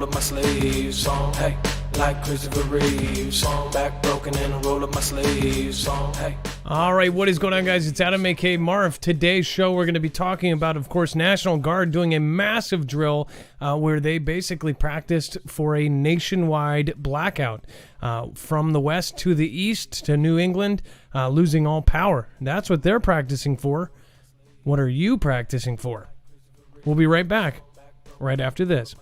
Up my sleeves, hey, like Christopher Reeves, back broken and I roll up my sleeves, hey. All right, what is going on, guys? It's Adam, aka Marf. Today's show, we're going to be talking about, of course, National Guard doing a massive drill where they basically practiced for a nationwide blackout from the west to the east to New England, losing all power. That's what they're practicing for. What are you practicing for? We'll be right back, right after this.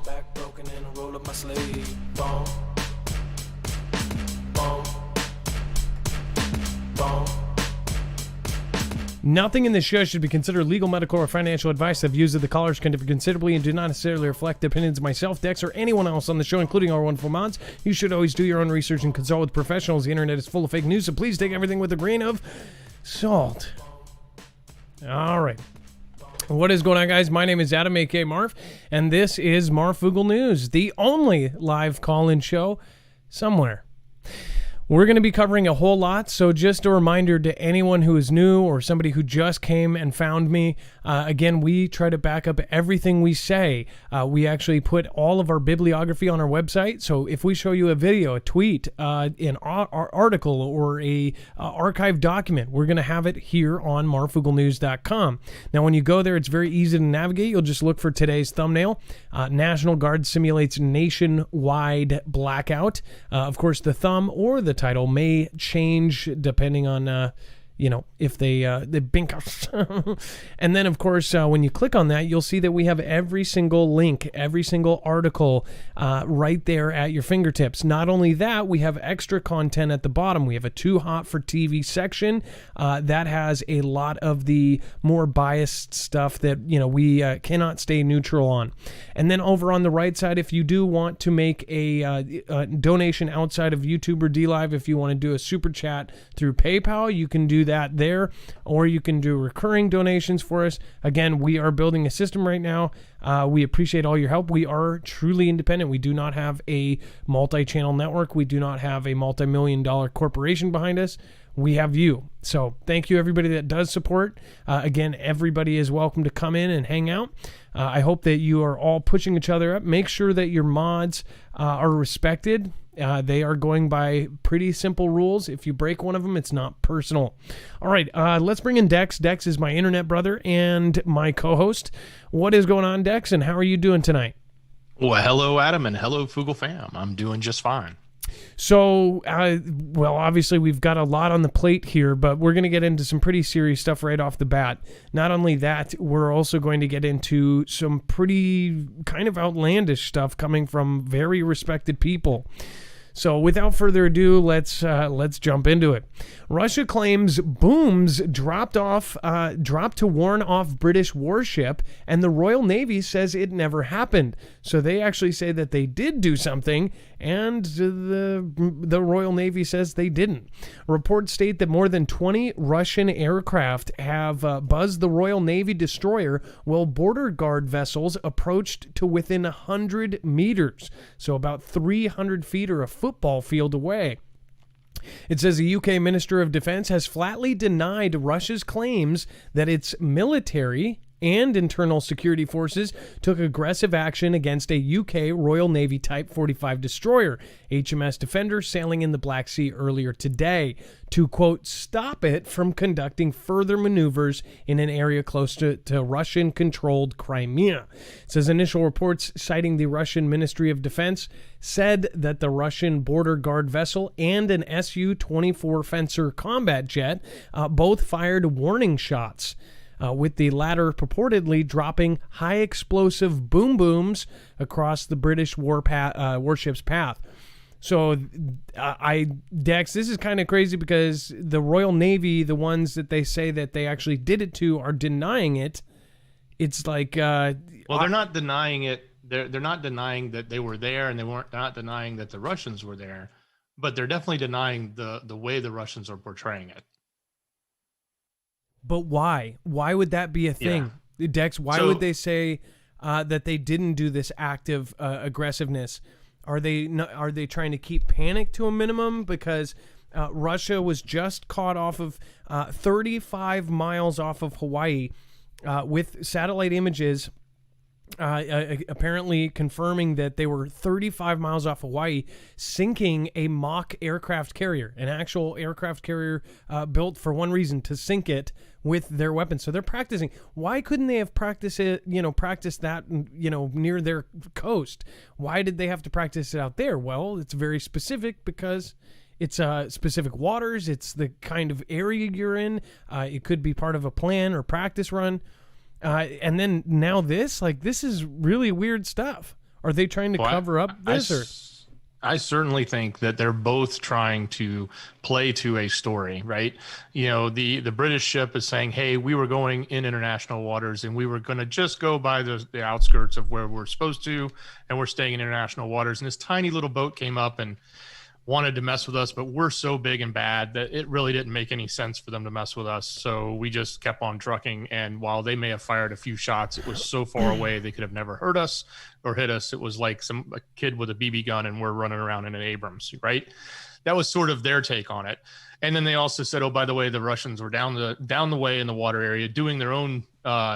Back broken and I roll up my sleeve. Boom. Boom. Boom. Nothing in this show should be considered legal, medical, or financial advice. The views of the callers can differ considerably and do not necessarily reflect the opinions of myself, Dex, or anyone else on the show, including our wonderful mods. You should always do your own research and consult with professionals. The internet is full of fake news, so please take everything with a grain of salt. All right. What is going on, guys? My name is Adam, aka Marf, and this is Marfoogle News, the only live call-in show somewhere. We're going to be covering a whole lot, so just a reminder to anyone who is new or somebody who just came and found me, again, we try to back up everything we say. We actually put all of our bibliography on our website, so if we show you a video, a tweet, an article, or a archived document, we're going to have it here on marfooglenews.com. Now, when you go there, it's very easy to navigate. You'll just look for today's thumbnail. National Guard simulates nationwide blackout. Of course, the thumb or the title may change depending on if they bink us. And then, of course, when you click on that, you'll see that we have every single link, every single article right there at your fingertips. Not only that, we have extra content at the bottom. We have a Too Hot for TV section that has a lot of the more biased stuff that, we cannot stay neutral on. And then over on the right side, if you do want to make a donation outside of YouTube or DLive, if you want to do a super chat through PayPal, you can do that there, or you can do recurring donations for us. Again, we are building a system right now. We appreciate all your help. We are truly independent. We do not have a multi-channel network. We do not have a multi-million-dollar corporation behind us. We have you. So thank you, everybody that does support. Again, everybody is welcome to come in and hang out. I hope that you are all pushing each other up. Make sure that your mods are respected. They are going by pretty simple rules. If you break one of them, it's not personal. All right, let's bring in Dex. Dex is my internet brother and my co-host. What is going on, Dex, and how are you doing tonight? Well, hello, Adam, and hello, Foogle fam. I'm doing just fine. So, obviously we've got a lot on the plate here, but we're going to get into some pretty serious stuff right off the bat. Not only that, we're also going to get into some pretty kind of outlandish stuff coming from very respected people. So without further ado, let's jump into it. Russia claims booms dropped to warn off British warship, and the Royal Navy says it never happened. So they actually say that they did do something, and the Royal Navy says they didn't. Reports state that more than 20 Russian aircraft have buzzed the Royal Navy destroyer while border guard vessels approached to within 100 meters. So about 300 feet or a football field away. It says the UK Minister of Defense has flatly denied Russia's claims that its military and internal security forces took aggressive action against a UK Royal Navy Type 45 destroyer, HMS Defender, sailing in the Black Sea earlier today to, quote, stop it from conducting further maneuvers in an area close to Russian-controlled Crimea. It says initial reports citing the Russian Ministry of Defense said that the Russian border guard vessel and an Su-24 Fencer combat jet both fired warning shots. With the latter purportedly dropping high-explosive boom booms across the British warship's path. So, Dex, this is kind of crazy because the Royal Navy, the ones that they say that they actually did it to, are denying it. It's like... well, they're not denying it. They're not denying that they were there, and they're not denying that the Russians were there, but they're definitely denying the way the Russians are portraying it. But why? Why would that be a thing? Yeah. Dex, why would they say that they didn't do this active aggressiveness? Are they trying to keep panic to a minimum? Because Russia was just caught off of 35 miles off of Hawaii with satellite images apparently confirming that they were 35 miles off Hawaii, sinking a mock aircraft carrier, an actual aircraft carrier built for one reason, to sink it with their weapons. So they're practicing. Why couldn't they have practiced that, near their coast? Why did they have to practice it out there? Well, it's very specific because it's specific waters. It's the kind of area you're in. It could be part of a plan or practice run. And then now this is really weird stuff. Are they trying to cover up this? I certainly think that they're both trying to play to a story, right? The British ship is saying, hey, we were going in international waters and we were going to just go by the outskirts of where we're supposed to, and we're staying in international waters. And this tiny little boat came up and wanted to mess with us, but we're so big and bad that it really didn't make any sense for them to mess with us. So we just kept on trucking. And while they may have fired a few shots, it was so far away they could have never hurt us or hit us. It was like a kid with a BB gun and we're running around in an Abrams, right? That was sort of their take on it. And then they also said, oh, by the way, the Russians were down the way in the water area doing their own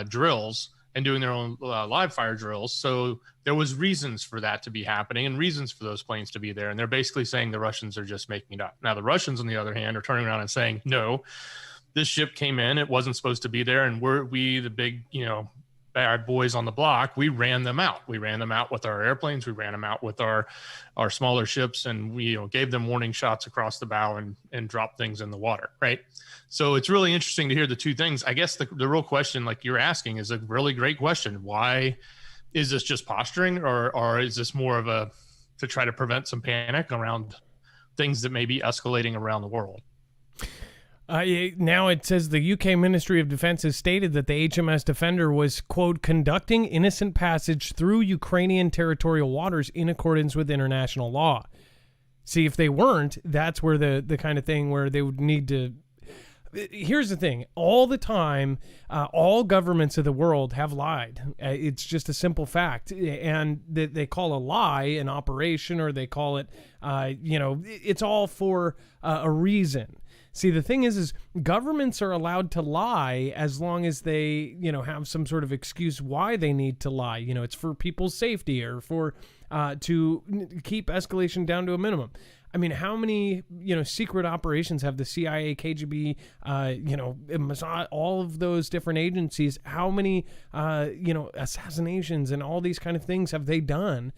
drills and doing their own live fire drills. So there was reasons for that to be happening and reasons for those planes to be there. And they're basically saying the Russians are just making it up. Now, the Russians, on the other hand, are turning around and saying, no, this ship came in, it wasn't supposed to be there. And we the big, bad boys on the block, we ran them out. We ran them out with our airplanes. We ran them out with our smaller ships, and we gave them warning shots across the bow and dropped things in the water, right? So it's really interesting to hear the two things. I guess the real question, like you're asking, is a really great question. Why is this just posturing, or is this more of to try to prevent some panic around things that may be escalating around the world? Now it says the UK Ministry of Defense has stated that the HMS Defender was, quote, conducting innocent passage through Ukrainian territorial waters in accordance with international law. See, if they weren't, that's where the kind of thing where they would need to... Here's the thing. All the time, all governments of the world have lied. It's just a simple fact. And they call a lie an operation, or they call it, it's all for a reason. See, the thing is governments are allowed to lie as long as they, have some sort of excuse why they need to lie. It's for people's safety, or for to keep escalation down to a minimum. I mean, how many, secret operations have the CIA, KGB, Mossad, all of those different agencies? How many, assassinations and all these kind of things have they done?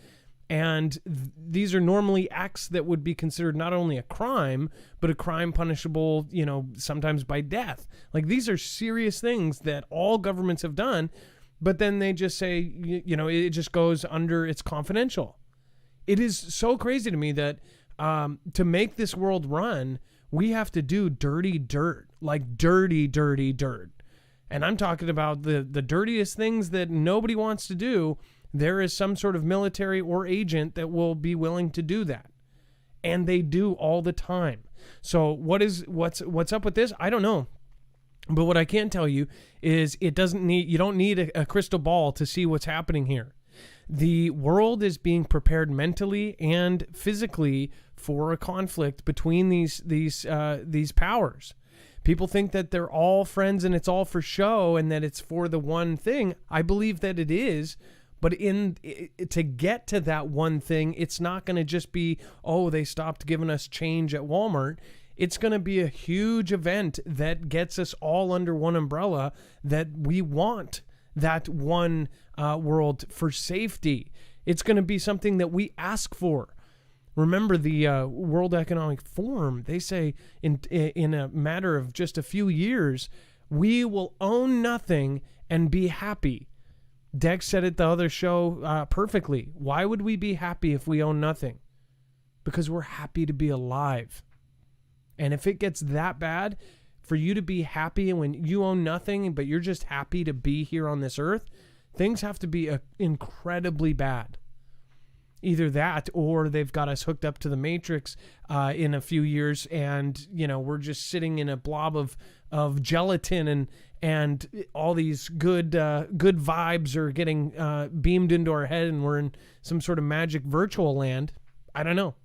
And these are normally acts that would be considered not only a crime, but a crime punishable, sometimes by death. Like, these are serious things that all governments have done, but then they just say, it just goes under, it's confidential. It is so crazy to me that to make this world run, we have to do dirty dirt, like dirty, dirty dirt. And I'm talking about the dirtiest things that nobody wants to do. There is some sort of military or agent that will be willing to do that. And they do all the time. So what's up with this? I don't know. But what I can tell you is you don't need a crystal ball to see what's happening here. The world is being prepared mentally and physically for a conflict between these powers. People think that they're all friends and it's all for show and that it's for the one thing. I believe that it is. But to get to that one thing, it's not going to just be, oh, they stopped giving us change at Walmart. It's going to be a huge event that gets us all under one umbrella, that we want that one world for safety. It's going to be something that we ask for. Remember the World Economic Forum, they say in a matter of just a few years, we will own nothing and be happy. Dex said it the other show perfectly. Why would we be happy if we own nothing? Because we're happy to be alive. And if it gets that bad, for you to be happy when you own nothing, but you're just happy to be here on this earth, things have to be incredibly bad. Either that, or they've got us hooked up to the Matrix in a few years, and we're just sitting in a blob of gelatin, and all these good vibes are getting beamed into our head, and we're in some sort of magic virtual land. I don't know.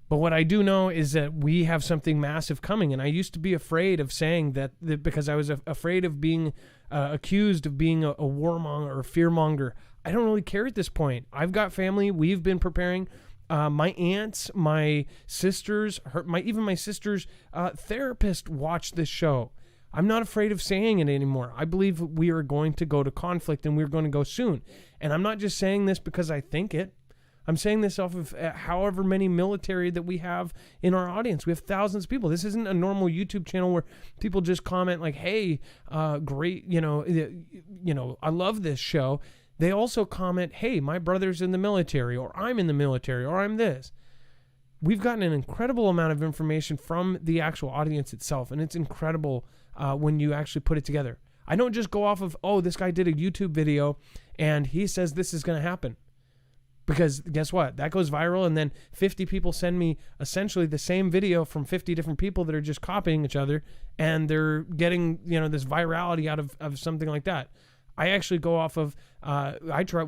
But what I do know is that we have something massive coming. And I used to be afraid of saying that because I was afraid of being accused of being a warmonger or a fearmonger. I don't really care at this point. I've got family. We've been preparing. My aunts, my sisters, even my sister's therapist watched this show. I'm not afraid of saying it anymore. I believe we are going to go to conflict, and we're going to go soon. And I'm not just saying this because I think it. I'm saying this off of however many military that we have in our audience. We have thousands of people. This isn't a normal YouTube channel where people just comment like, hey, great, I love this show. They also comment, hey, my brother's in the military, or I'm in the military, or I'm this. We've gotten an incredible amount of information from the actual audience itself, and it's incredible when you actually put it together. I don't just go off of, oh, this guy did a YouTube video, and he says this is going to happen. Because guess what? That goes viral, and then 50 people send me essentially the same video from 50 different people that are just copying each other, and they're getting, this virality out of something like that. I actually go off of,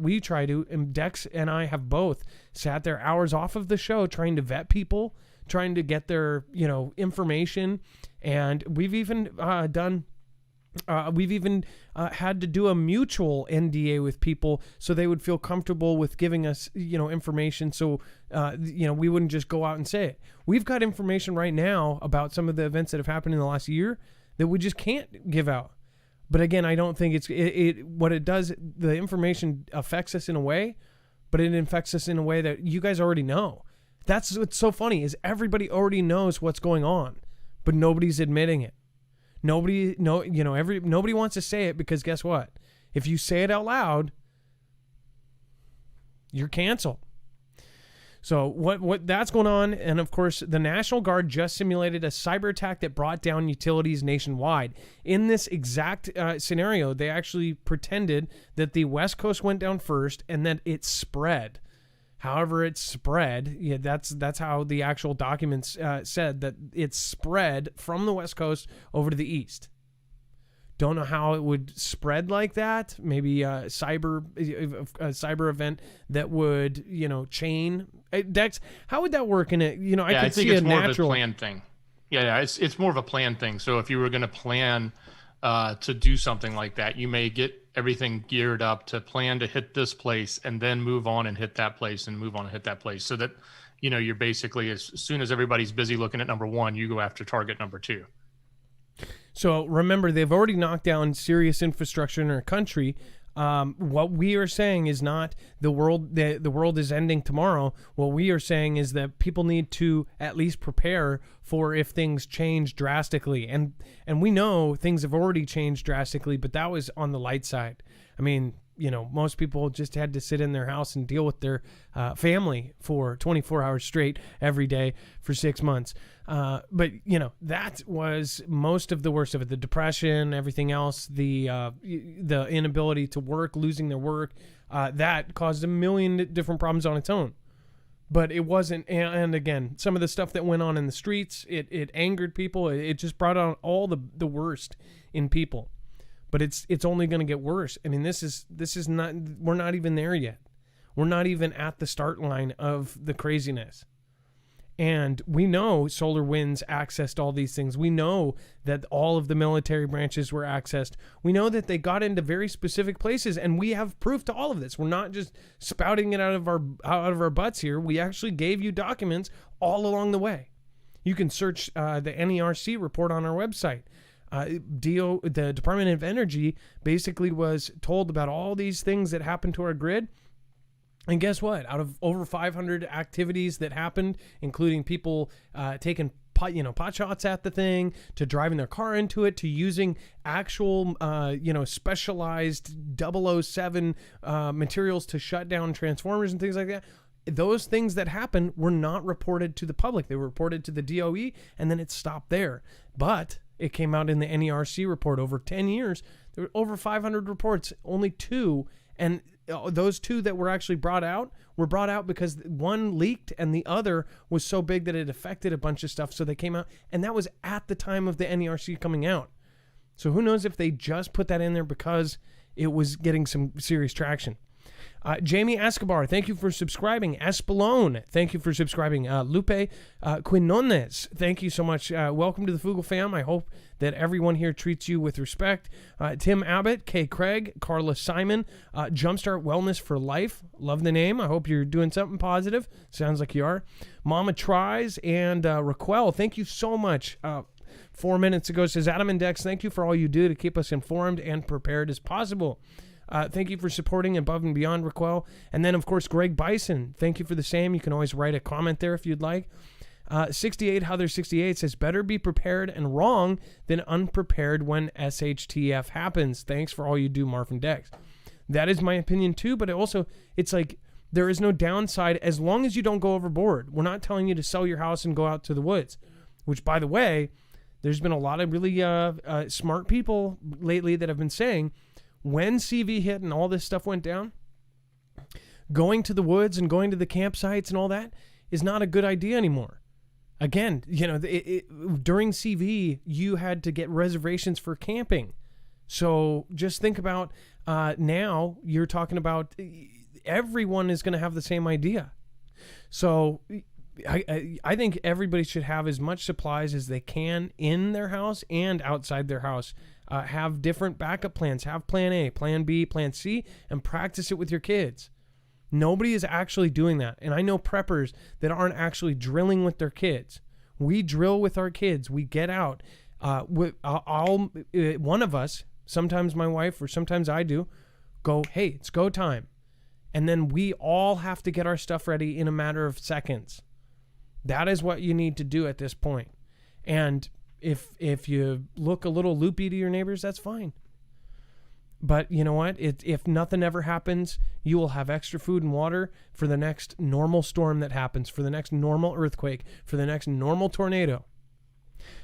we try to, and Dex and I have both sat there hours off of the show trying to vet people, trying to get their, information. And we've even had to do a mutual NDA with people so they would feel comfortable with giving us, information. So, we wouldn't just go out and say it. We've got information right now about some of the events that have happened in the last year that we just can't give out. But again, I don't think what it does, the information affects us in a way, but it affects us in a way that you guys already know. That's what's so funny is everybody already knows what's going on, but nobody's admitting it. Nobody wants to say it because guess what? If you say it out loud, you're canceled. So what that's going on, and of course, the National Guard just simulated a cyber attack that brought down utilities nationwide. In this exact scenario, they actually pretended that the West Coast went down first, and that it spread. However, it spread. Yeah, that's how the actual documents said that it spread from the West Coast over to the East. Don't know how it would spread like that. Maybe a cyber event that would, chain. Dex, how would that work in it? I could see it's a more natural of a planned thing. Yeah, it's more of a planned thing. So if you were going to plan to do something like that, you may get everything geared up to plan to hit this place and then move on and hit that place and move on and hit that place, so that you're basically, as soon as everybody's busy looking at number one, you go after target number two. So remember, they've already knocked down serious infrastructure in our country. What we are saying is not the world is ending tomorrow. What we are saying is that people need to at least prepare for if things change drastically. And we know things have already changed drastically, but that was on the light side. I mean, most people just had to sit in their house and deal with their family for 24 hours straight every day for 6 months. But that was most of the worst of it. The depression, everything else, the inability to work, losing their work, that caused a million different problems on its own. But it wasn't, and again, some of the stuff that went on in the streets, it angered people. It just brought on all the worst in people. But it's only going to get worse. I mean, this is not, we're not even there yet. We're not even at the start line of the craziness. And we know SolarWinds accessed all these things. We know that all of the military branches were accessed. We know that they got into very specific places, and we have proof to all of this. We're not just spouting it out of our butts here. We actually gave you documents all along the way. You can search the NERC report on our website. The Department of Energy basically was told about all these things that happened to our grid. And guess what? Out of over 500 activities that happened, including people taking pot shots at the thing, to driving their car into it, to using actual specialized 007 materials to shut down transformers and things like that. Those things that happened were not reported to the public. They were reported to the DOE, and then it stopped there. But it came out in the NERC report over 10 years. There were over 500 reports, only 2. And those 2 that were actually brought out because one leaked and the other was so big that it affected a bunch of stuff. So they came out, and that was at the time of the NERC coming out. So who knows if they just put that in there because it was getting some serious traction. Jamie Escobar, thank you for subscribing. Espelone, thank you for subscribing. Lupe Quinones, thank you so much. Welcome to the Foogle fam. I hope that everyone here treats you with respect. Tim Abbott, Kay Craig, Carla Simon, Jumpstart Wellness for Life. Love the name. I hope you're doing something positive. Sounds like you are. Mama Tries and Raquel, thank you so much. 4 minutes ago says, Adam and Dex, thank you for all you do to keep us informed and prepared as possible. Thank you for supporting Above and Beyond, Raquel. And then, of course, Greg Bison, thank you for the same. You can always write a comment there if you'd like. 68 Heather 68 says, better be prepared and wrong than unprepared when SHTF happens. Thanks for all you do, Marf and Dex. That is my opinion too, but it's like there is no downside as long as you don't go overboard. We're not telling you to sell your house and go out to the woods, which, by the way, there's been a lot of really smart people lately that have been saying, when CV hit and all this stuff went down, going to the woods and going to the campsites and all that is not a good idea anymore. Again, during CV, you had to get reservations for camping. So just think about now you're talking about everyone is going to have the same idea. So I think everybody should have as much supplies as they can in their house and outside their house. Have different backup plans. Have plan A, plan B, plan C, and practice it with your kids. Nobody is actually doing that. And I know preppers that aren't actually drilling with their kids. We drill with our kids. We get out. One of us, sometimes my wife or sometimes I do, go, hey, it's go time. And then we all have to get our stuff ready in a matter of seconds. That is what you need to do at this point. And if you look a little loopy to your neighbors, that's fine. But you know what? If nothing ever happens, you will have extra food and water for the next normal storm that happens, for the next normal earthquake, for the next normal tornado.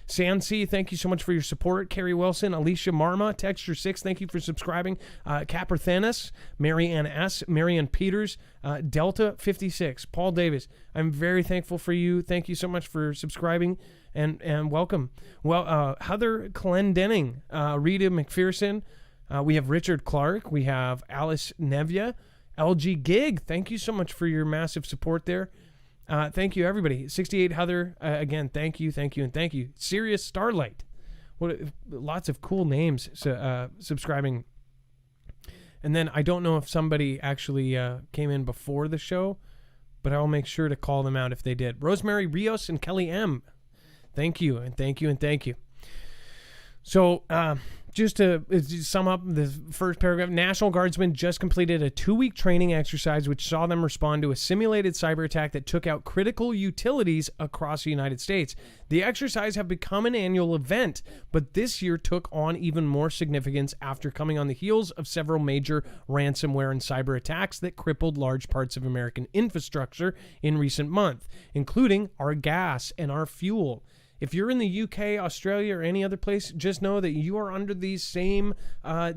Sansi, thank you so much for your support. Carrie Wilson, Alicia Marma, Texture 6, thank you for subscribing. Capper Thanis, Marianne S., Marianne Peters, Delta 56, Paul Davis. I'm very thankful for you. Thank you so much for subscribing and welcome. Well, Heather Clendenning, Rita McPherson, we have Richard Clark, we have Alice Nevia, LG Gig. Thank you so much for your massive support there. Thank you, everybody. 68 Heather, again, thank you, and thank you. Sirius Starlight, lots of cool names subscribing. And then I don't know if somebody actually came in before the show, but I'll make sure to call them out if they did. Rosemary Rios and Kelly M. Thank you, and thank you, and thank you. So, just to sum up the first paragraph, National Guardsmen just completed a 2-week training exercise which saw them respond to a simulated cyber attack that took out critical utilities across the United States. The exercise have become an annual event, but this year took on even more significance after coming on the heels of several major ransomware and cyber attacks that crippled large parts of American infrastructure in recent months, including our gas and our fuel. If you're in the UK, Australia, or any other place, just know that you are under these same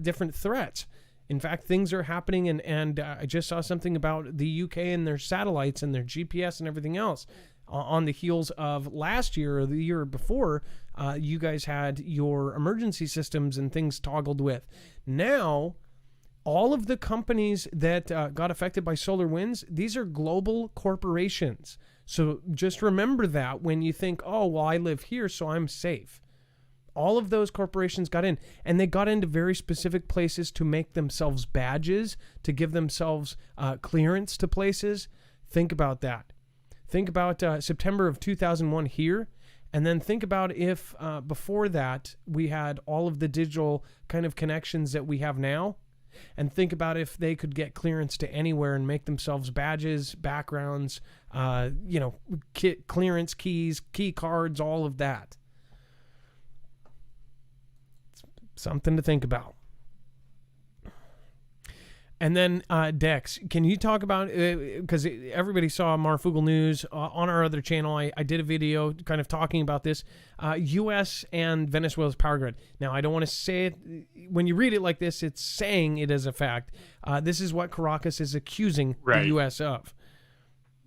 different threats. In fact, things are happening, and I just saw something about the UK and their satellites and their GPS and everything else on the heels of last year or the year before. You guys had your emergency systems and things toggled with. Now, all of the companies that got affected by solar winds, these are global corporations. So just remember that when you think, oh, well, I live here, so I'm safe. All of those corporations got in, and they got into very specific places to make themselves badges, to give themselves clearance to places. Think about that. Think about September of 2001 here, and then think about if before that we had all of the digital kind of connections that we have now. And think about if they could get clearance to anywhere and make themselves badges, backgrounds, clearance keys, key cards, all of that. It's something to think about. And then Dex, can you talk about, because everybody saw Marfoogle News on our other channel, I did a video kind of talking about this, U.S. and Venezuela's power grid. Now, I don't want to say it, when you read it like this, it's saying it as a fact. This is what Caracas is accusing the U.S. of.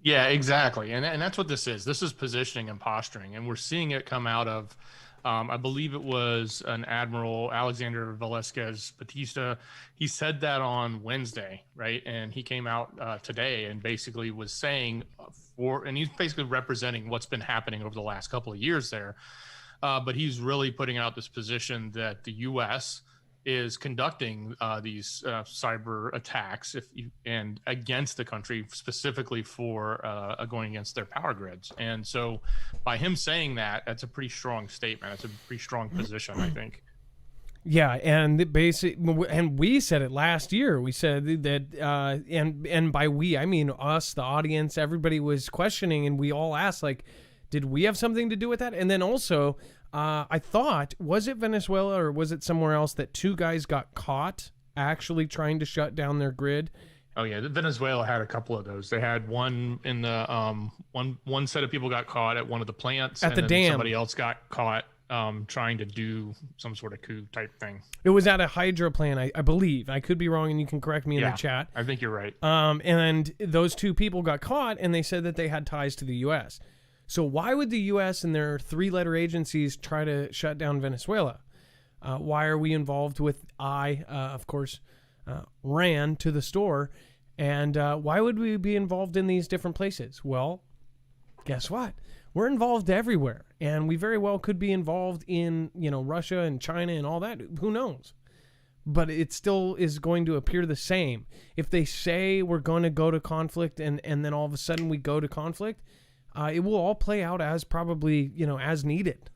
Yeah, exactly. And that's what this is. This is positioning and posturing. And we're seeing it come out of I believe it was an Admiral Alexander Velasquez Batista. He said that on Wednesday, right? And he came out today and basically was saying and he's basically representing what's been happening over the last couple of years there. But he's really putting out this position that the U.S. is conducting these cyber attacks and against the country, specifically for going against their power grids. And so by him saying that, that's a pretty strong statement. It's a pretty strong position, I think. Yeah, and we said it last year. We said that, and by we, I mean us, the audience, everybody was questioning, and we all asked, like, did we have something to do with that? And then also, I thought, was it Venezuela or was it somewhere else that 2 guys got caught actually trying to shut down their grid? Oh yeah, Venezuela had a couple of those. They had one in the one set of people got caught at one of the plants at the dam. Somebody else got caught trying to do some sort of coup type thing. It was at a hydro plant, I believe. I could be wrong, and you can correct me in the chat. I think you're right. And those 2 people got caught, and they said that they had ties to the U.S. So why would the U.S. and their 3-letter agencies try to shut down Venezuela? Why are we involved with of course, ran to the store? And why would we be involved in these different places? Well, guess what? We're involved everywhere. And we very well could be involved in, Russia and China and all that. Who knows? But it still is going to appear the same. If they say we're going to go to conflict and then all of a sudden we go to conflict, it will all play out as probably, as needed,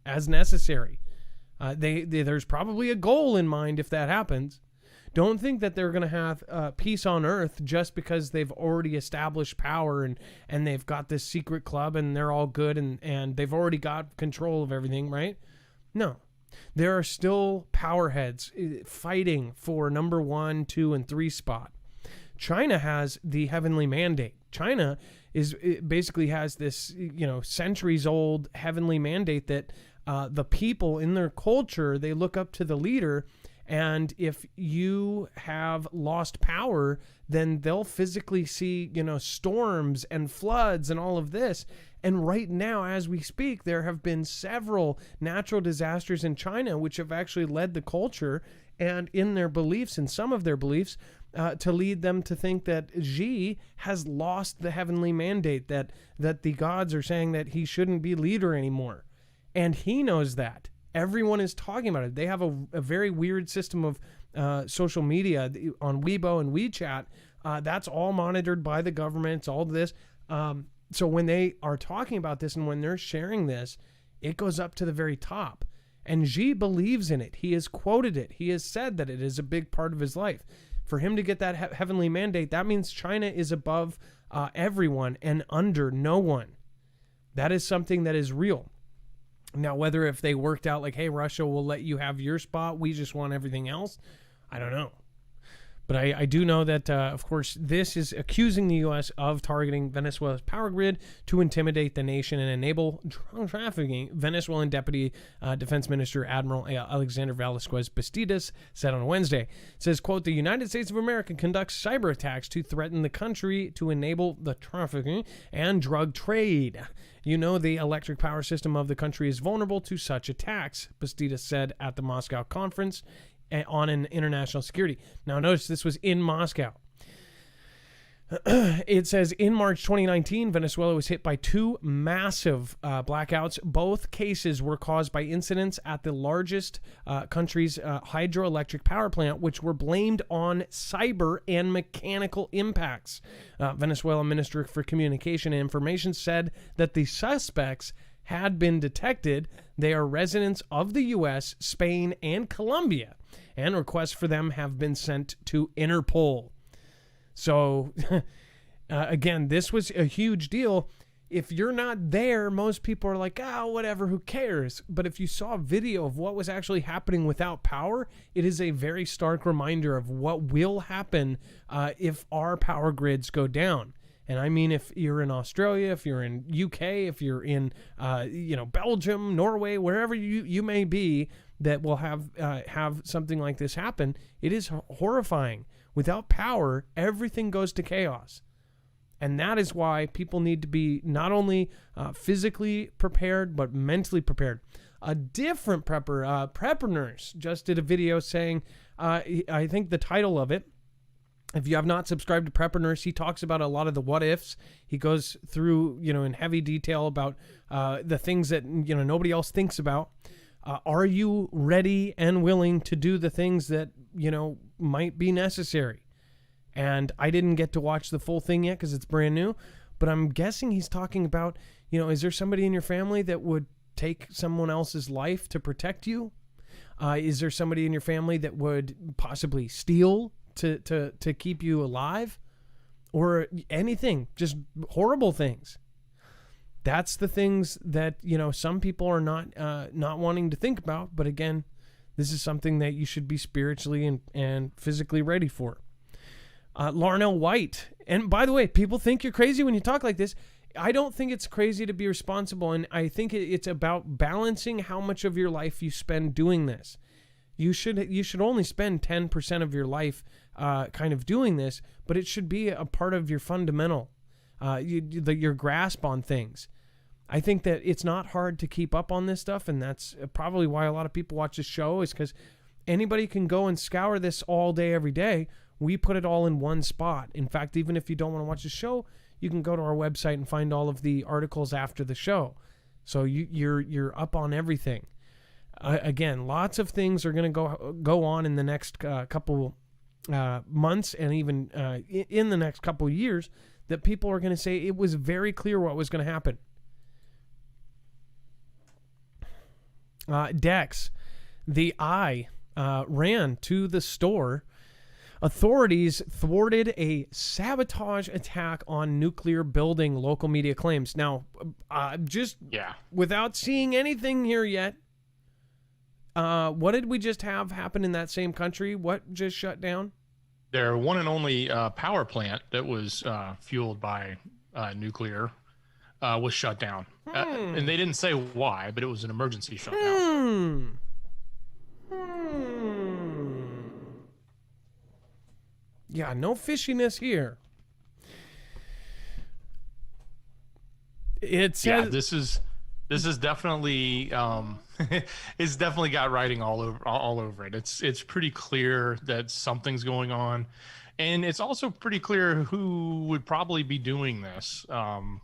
as necessary. There's probably a goal in mind if that happens. Don't think that they're going to have peace on earth just because they've already established power and they've got this secret club and they're all good and they've already got control of everything, right? No. There are still power heads fighting for number 1, 2, and 3 spot. China has the heavenly mandate. China basically has this, centuries old heavenly mandate that the people in their culture, they look up to the leader. And if you have lost power, then they'll physically see, storms and floods and all of this. And right now, as we speak, there have been several natural disasters in China, which have actually led the culture and in their beliefs, in some of their beliefs, to lead them to think that Xi has lost the heavenly mandate, that the gods are saying that he shouldn't be leader anymore. And he knows that. Everyone is talking about it. They have a very weird system of social media on Weibo and WeChat. That's all monitored by the government. It's all this. So when they are talking about this and when they're sharing this, it goes up to the very top. And Xi believes in it. He has quoted it. He has said that it is a big part of his life. For him to get that heavenly mandate, that means China is above everyone and under no one. That is something that is real. Now, whether if they worked out like, hey, Russia will let you have your spot, we just want everything else, I don't know. But I do know that, of course, this is accusing the U.S. of targeting Venezuela's power grid to intimidate the nation and enable drug trafficking. Venezuelan Deputy Defense Minister Admiral Alexander Velasquez Bastidas said on Wednesday, says, quote, the United States of America conducts cyber attacks to threaten the country to enable the trafficking and drug trade. The electric power system of the country is vulnerable to such attacks, Bastidas said at the Moscow conference on an international security. Now, notice this was in Moscow. It says in March 2019, Venezuela was hit by 2 massive blackouts. Both cases were caused by incidents at the largest country's hydroelectric power plant, which were blamed on cyber and mechanical impacts. Venezuela Minister for Communication and Information said that the suspects had been detected. They are residents of the U.S., Spain, and Colombia, and requests for them have been sent to Interpol. So, again, this was a huge deal. If you're not there, most people are like, whatever, who cares? But if you saw a video of what was actually happening without power, it is a very stark reminder of what will happen if our power grids go down. And I mean, if you're in Australia, if you're in UK, if you're in, Belgium, Norway, wherever you may be, that will have something like this happen, it is horrifying. Without power, everything goes to chaos. And that is why people need to be not only physically prepared, but mentally prepared. A different prepper, Prepper Nurse, just did a video saying, I think the title of it, if you have not subscribed to Prepper Nurse, he talks about a lot of the what ifs. He goes through, in heavy detail about the things that, nobody else thinks about. Are you ready and willing to do the things that, might be necessary? And I didn't get to watch the full thing yet because it's brand new, but I'm guessing he's talking about, is there somebody in your family that would take someone else's life to protect you? Is there somebody in your family that would possibly steal to keep you alive? Or anything, just horrible things. That's the things that, some people are not wanting to think about. But again, this is something that you should be spiritually and physically ready for. Larnell White. And by the way, people think you're crazy when you talk like this. I don't think it's crazy to be responsible. And I think it's about balancing how much of your life you spend doing this. You should only spend 10% of your life kind of doing this, but it should be a part of your fundamental, your grasp on things. I think that it's not hard to keep up on this stuff, and that's probably why a lot of people watch this show, is because anybody can go and scour this all day, every day. We put it all in one spot. In fact, even if you don't want to watch the show, you can go to our website and find all of the articles after the show. So you're up on everything. Again, lots of things are going to go on in the next couple months, and even in the next couple years, that people are going to say it was very clear what was going to happen. Dex, the eye ran to the store. Authorities thwarted a sabotage attack on nuclear building, local media claims. Now, without seeing anything here yet, what did we just have happen in that same country? What just shut down? Their one and only power plant that was fueled by nuclear was shut down. And they didn't say why, but it was an emergency shutdown. Yeah, no fishiness here. It says, this is definitely it's definitely got writing all over it. It's pretty clear that something's going on, and it's also pretty clear who would probably be doing this. And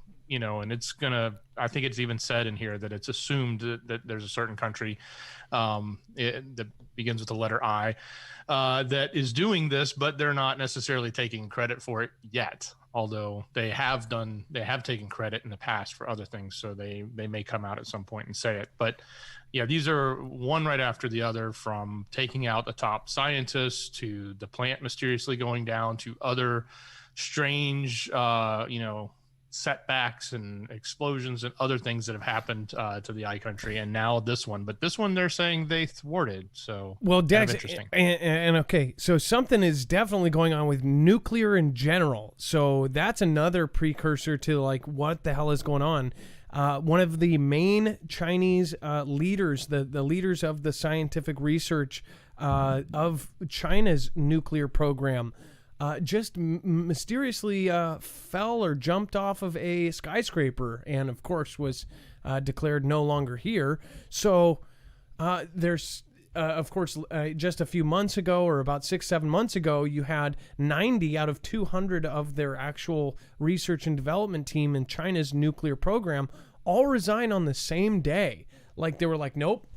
I think it's even said in here that it's assumed that there's a certain country that begins with the letter I that is doing this, but they're not necessarily taking credit for it yet. Although they have taken credit in the past for other things, so they may come out at some point and say it. But yeah, these are one right after the other, from taking out the top scientists to the plant mysteriously going down to other strange, setbacks and explosions and other things that have happened to the I country, and now this one. But this one they're saying they thwarted. So well, Dex, interesting. And okay, so something is definitely going on with nuclear in general. So that's another precursor to like what the hell is going on. One of the main Chinese leaders, the leaders of the scientific research of China's nuclear program, just mysteriously fell or jumped off of a skyscraper, and of course was declared no longer here. So there's of course just a few months ago, or about 6-7 months ago, you had 90 out of 200 of their actual research and development team in China's nuclear program all resign on the same day. Like they were like, nope,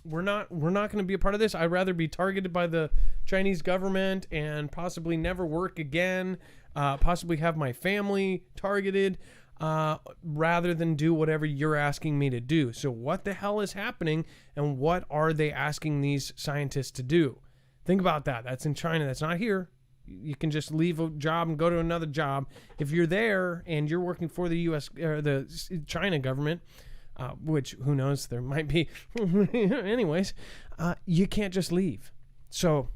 we're not going to be a part of this. I'd rather be targeted by the Chinese government and possibly never work again, possibly have my family targeted, rather than do whatever you're asking me to do. So what the hell is happening, and what are they asking these scientists to do? Think about that. That's in China. That's not here. You can just leave a job and go to another job. If you're there and you're working for the U.S. or the China government, which who knows, there might be. Anyways, you can't just leave. So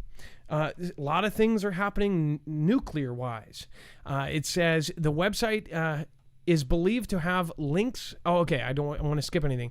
a lot of things are happening nuclear-wise. It says the website is believed to have links. Oh, okay. I don't want to skip anything.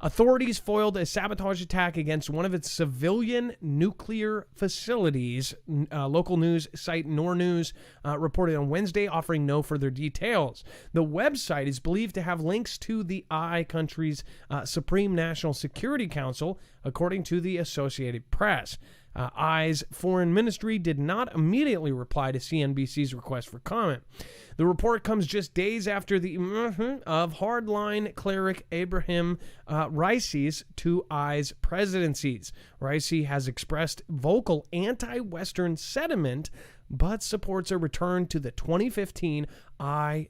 Authorities foiled a sabotage attack against one of its civilian nuclear facilities. Local news site Nor News reported on Wednesday, offering no further details. The website is believed to have links to the country's Supreme National Security Council, according to the Associated Press. I's foreign ministry did not immediately reply to CNBC's request for comment. The report comes just days after the of hardline cleric Abraham Raisi's two I's presidencies. Raisi has expressed vocal anti-Western sentiment, but supports a return to the 2015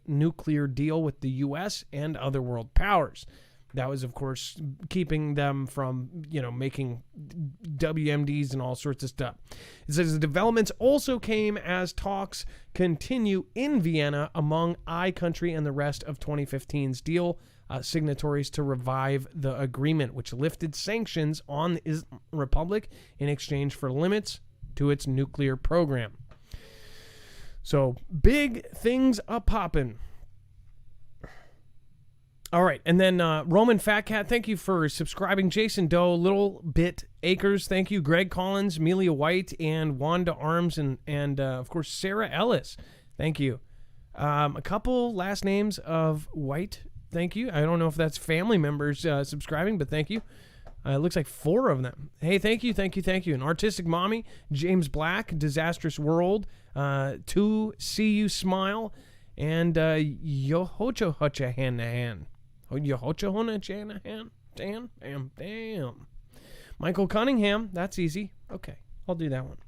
nuclear deal with the U.S. and other world powers. That was, of course, keeping them from, making WMDs and all sorts of stuff. It says the developments also came as talks continue in Vienna among country and the rest of 2015's deal signatories to revive the agreement, which lifted sanctions on the Islamic Republic in exchange for limits to its nuclear program. So, big things a-poppin'. All right, and then Roman Fat Cat, thank you for subscribing. Jason Doe, Little Bit Acres, thank you. Greg Collins, Amelia White, and Wanda Arms, and of course, Sarah Ellis, thank you. A couple last names of White, thank you. I don't know if that's family members subscribing, but thank you. It looks like 4 of them. Hey, thank you. An Artistic Mommy, James Black, Disastrous World, To See You Smile, and Yohocho Hutcha Hanahan. Damn. Michael Cunningham, that's easy. Okay, I'll do that one.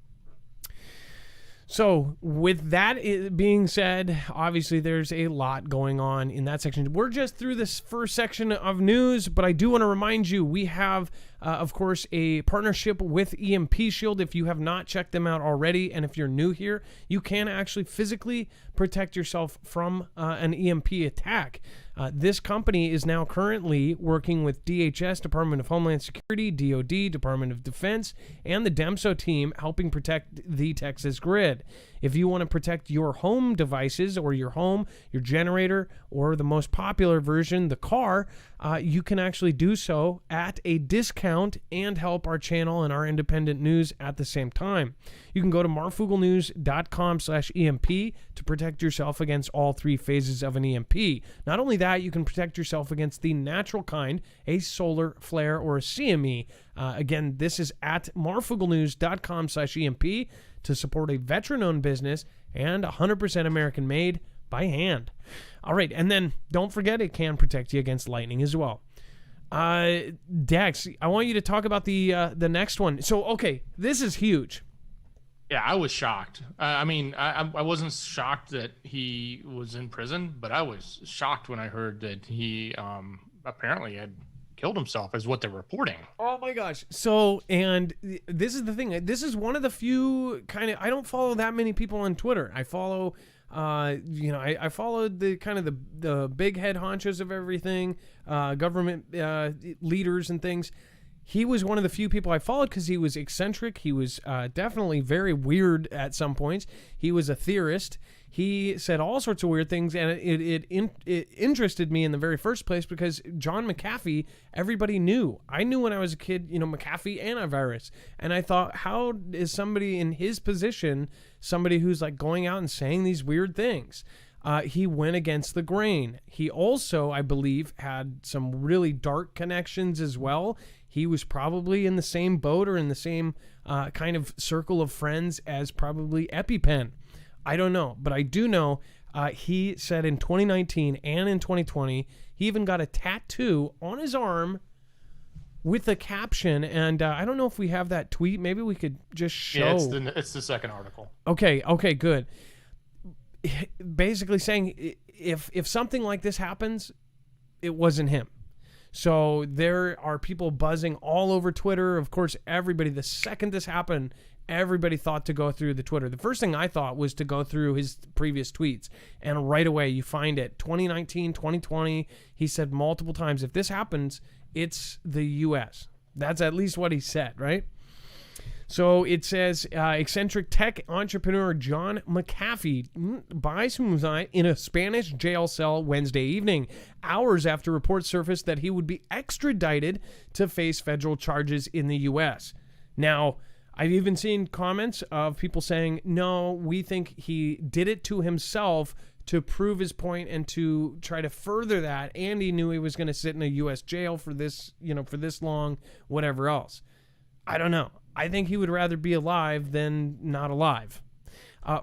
So, with that being said, obviously there's a lot going on in that section. We're just through this first section of news, but I do want to remind you, we have, of course, a partnership with EMP Shield. If you have not checked them out already, and if you're new here, you can actually physically protect yourself from an EMP attack. This company is now currently working with DHS, Department of Homeland Security, DOD, Department of Defense, and the DEMSO team helping protect the Texas grid. If you want to protect your home devices or your home, your generator, or the most popular version, the car, you can actually do so at a discount and help our channel and our independent news at the same time. You can go to marfooglenews.com/EMP to protect yourself against all 3 phases of an EMP. Not only that, you can protect yourself against the natural kind, a solar flare, or a CME. Again, this is at marfooglenews.com/EMP to support a veteran-owned business and 100% American-made by hand. All right, and then don't forget it can protect you against lightning as well. Dex, I want you to talk about the next one. So, okay, this is huge. Yeah, I was shocked. I wasn't shocked that he was in prison, but I was shocked when I heard that he apparently had killed himself, is what they're reporting. Oh my gosh. So, and this is the thing. This is one of the few I don't follow that many people on Twitter. I follow, I followed the kind of the big head honchos of everything, government leaders and things. He was one of the few people I followed because he was eccentric. He was definitely very weird at some points. He was a theorist. He said all sorts of weird things, and it interested me in the very first place because John McAfee, everybody knew. I knew when I was a kid, McAfee antivirus. And I thought, how is somebody in his position, somebody who's like going out and saying these weird things? He went against the grain. He also, I believe, had some really dark connections as well. He was probably in the same boat or in the same kind of circle of friends as probably EpiPen. I don't know, but I do know he said in 2019 and in 2020, he even got a tattoo on his arm with a caption, and I don't know if we have that tweet. Maybe we could just show. Yeah, it's the second article. Okay, good. Basically saying if something like this happens, it wasn't him. So there are people buzzing all over Twitter. Of course, everybody, the second this happened, everybody thought to go through the Twitter. The first thing I thought was to go through his previous tweets. And right away, you find it. 2019, 2020, he said multiple times, if this happens, it's the U.S. That's at least what he said, right? So it says eccentric tech entrepreneur John McAfee buys suicide in a Spanish jail cell Wednesday evening, hours after reports surfaced that he would be extradited to face federal charges in the U.S. Now, I've even seen comments of people saying, no, we think he did it to himself to prove his point and to try to further that, and he knew he was going to sit in a U.S. jail for this, for this long, whatever else. I don't know. I think he would rather be alive than not alive.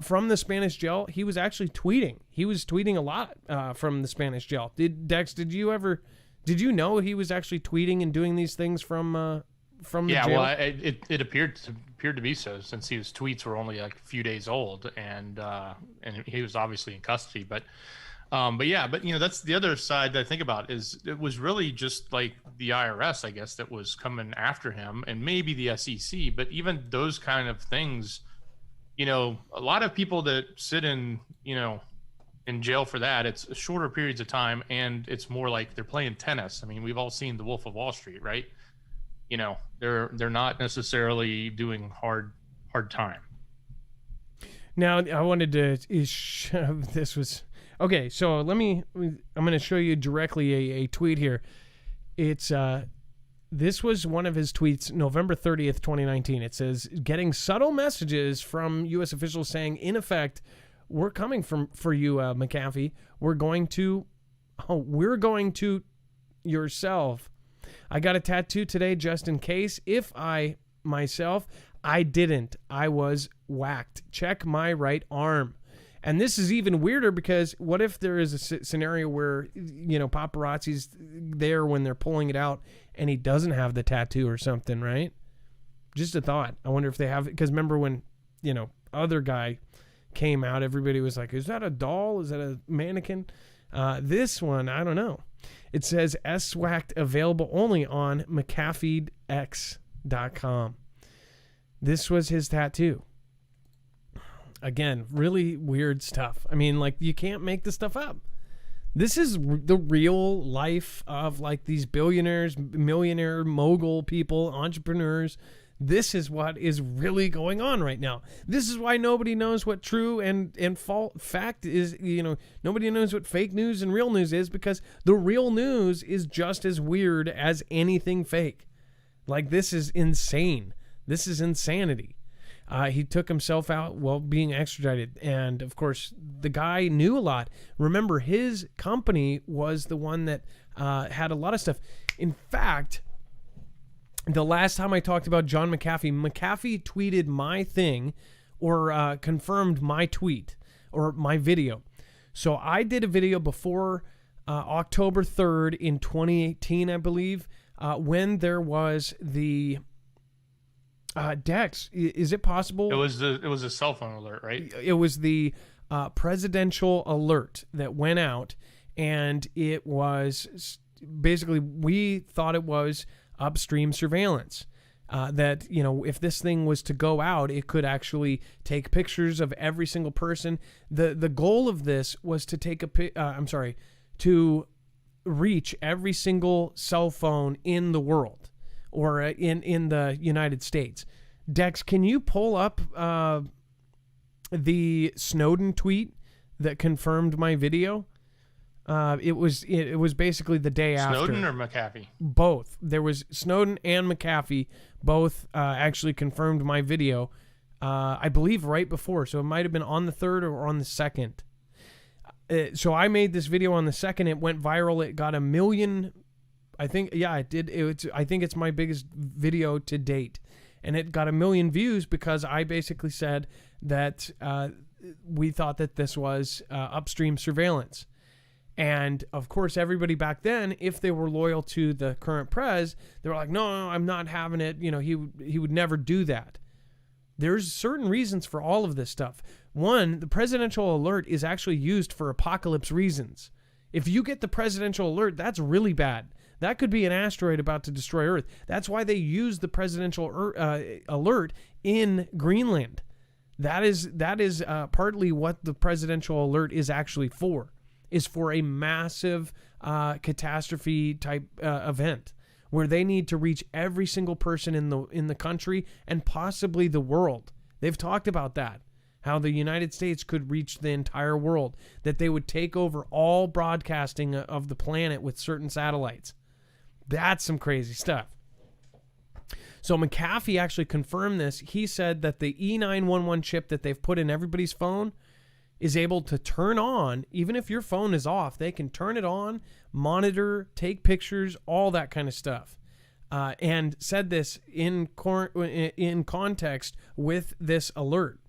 From the Spanish jail, he was actually tweeting. He was tweeting a lot from the Spanish jail. Did you know he was actually tweeting and doing these things from the jail? Yeah, well, it appeared to be so, since his tweets were only like a few days old, and he was obviously in custody. But that's the other side that I think about, is it was really just like the IRS, I guess, that was coming after him, and maybe the SEC. But even those kind of things, a lot of people that sit in jail for that, it's shorter periods of time, and it's more like they're playing tennis. I mean, we've all seen The Wolf of Wall Street, right? They're not necessarily doing hard time. Now, I wanted to this was okay. So I'm going to show you directly a tweet here. It's this was one of his tweets, November 30th, 2019. It says, getting subtle messages from U.S. officials saying, in effect, we're coming for you, McAfee. We're going to yourself. I got a tattoo today just in case. If I didn't. I was whacked. Check my right arm. And this is even weirder because what if there is a scenario where, paparazzi's there when they're pulling it out and he doesn't have the tattoo or something, right? Just a thought. I wonder if they have it. Because remember when, other guy came out, everybody was like, is that a doll? Is that a mannequin? This one, I don't know. It says SWACT available only on McAfeex.com. This was his tattoo. Again, really weird stuff. I mean, like, you can't make this stuff up. This is the real life of like these billionaires, millionaire, mogul people, entrepreneurs. This is what is really going on right now. This is why nobody knows what true and fact is. Nobody knows what fake news and real news is, because the real news is just as weird as anything fake. Like, this is insane. This is insanity. He took himself out while being extradited. And, of course, the guy knew a lot. Remember, his company was the one that had a lot of stuff. In fact, the last time I talked about John McAfee tweeted my thing, or confirmed my tweet or my video. So I did a video before October 3rd in 2018, I believe, when there was the Dex. Is it possible? It was a cell phone alert, right? It was the presidential alert that went out, and it was basically, we thought it was upstream surveillance. That, if this thing was to go out, it could actually take pictures of every single person. The goal of this was to take to reach every single cell phone in the world, or in the United States. Dex, can you pull up the Snowden tweet that confirmed my video? It was basically the day after. Snowden or McAfee? Both. There was Snowden and McAfee. Both actually confirmed my video. I believe right before. So it might have been on the 3rd or on the 2nd. So I made this video on the 2nd. It went viral. It got 1 million. I think, yeah, it did. I think it's my biggest video to date. And it got 1 million views because I basically said that we thought that this was upstream surveillance. And, of course, everybody back then, if they were loyal to the current prez, they were like, no, I'm not having it. He would never do that. There's certain reasons for all of this stuff. One, the presidential alert is actually used for apocalypse reasons. If you get the presidential alert, that's really bad. That could be an asteroid about to destroy Earth. That's why they use the presidential alert in Greenland. That is partly what the presidential alert is actually for. Is for a massive catastrophe type event where they need to reach every single person in the country and possibly the world. They've talked about that, how the United States could reach the entire world, that they would take over all broadcasting of the planet with certain satellites. That's some crazy stuff. So McAfee actually confirmed this. He said that the E911 chip that they've put in everybody's phone is able to turn on, even if your phone is off, they can turn it on, monitor, take pictures, all that kind of stuff. And said this in context with this alert.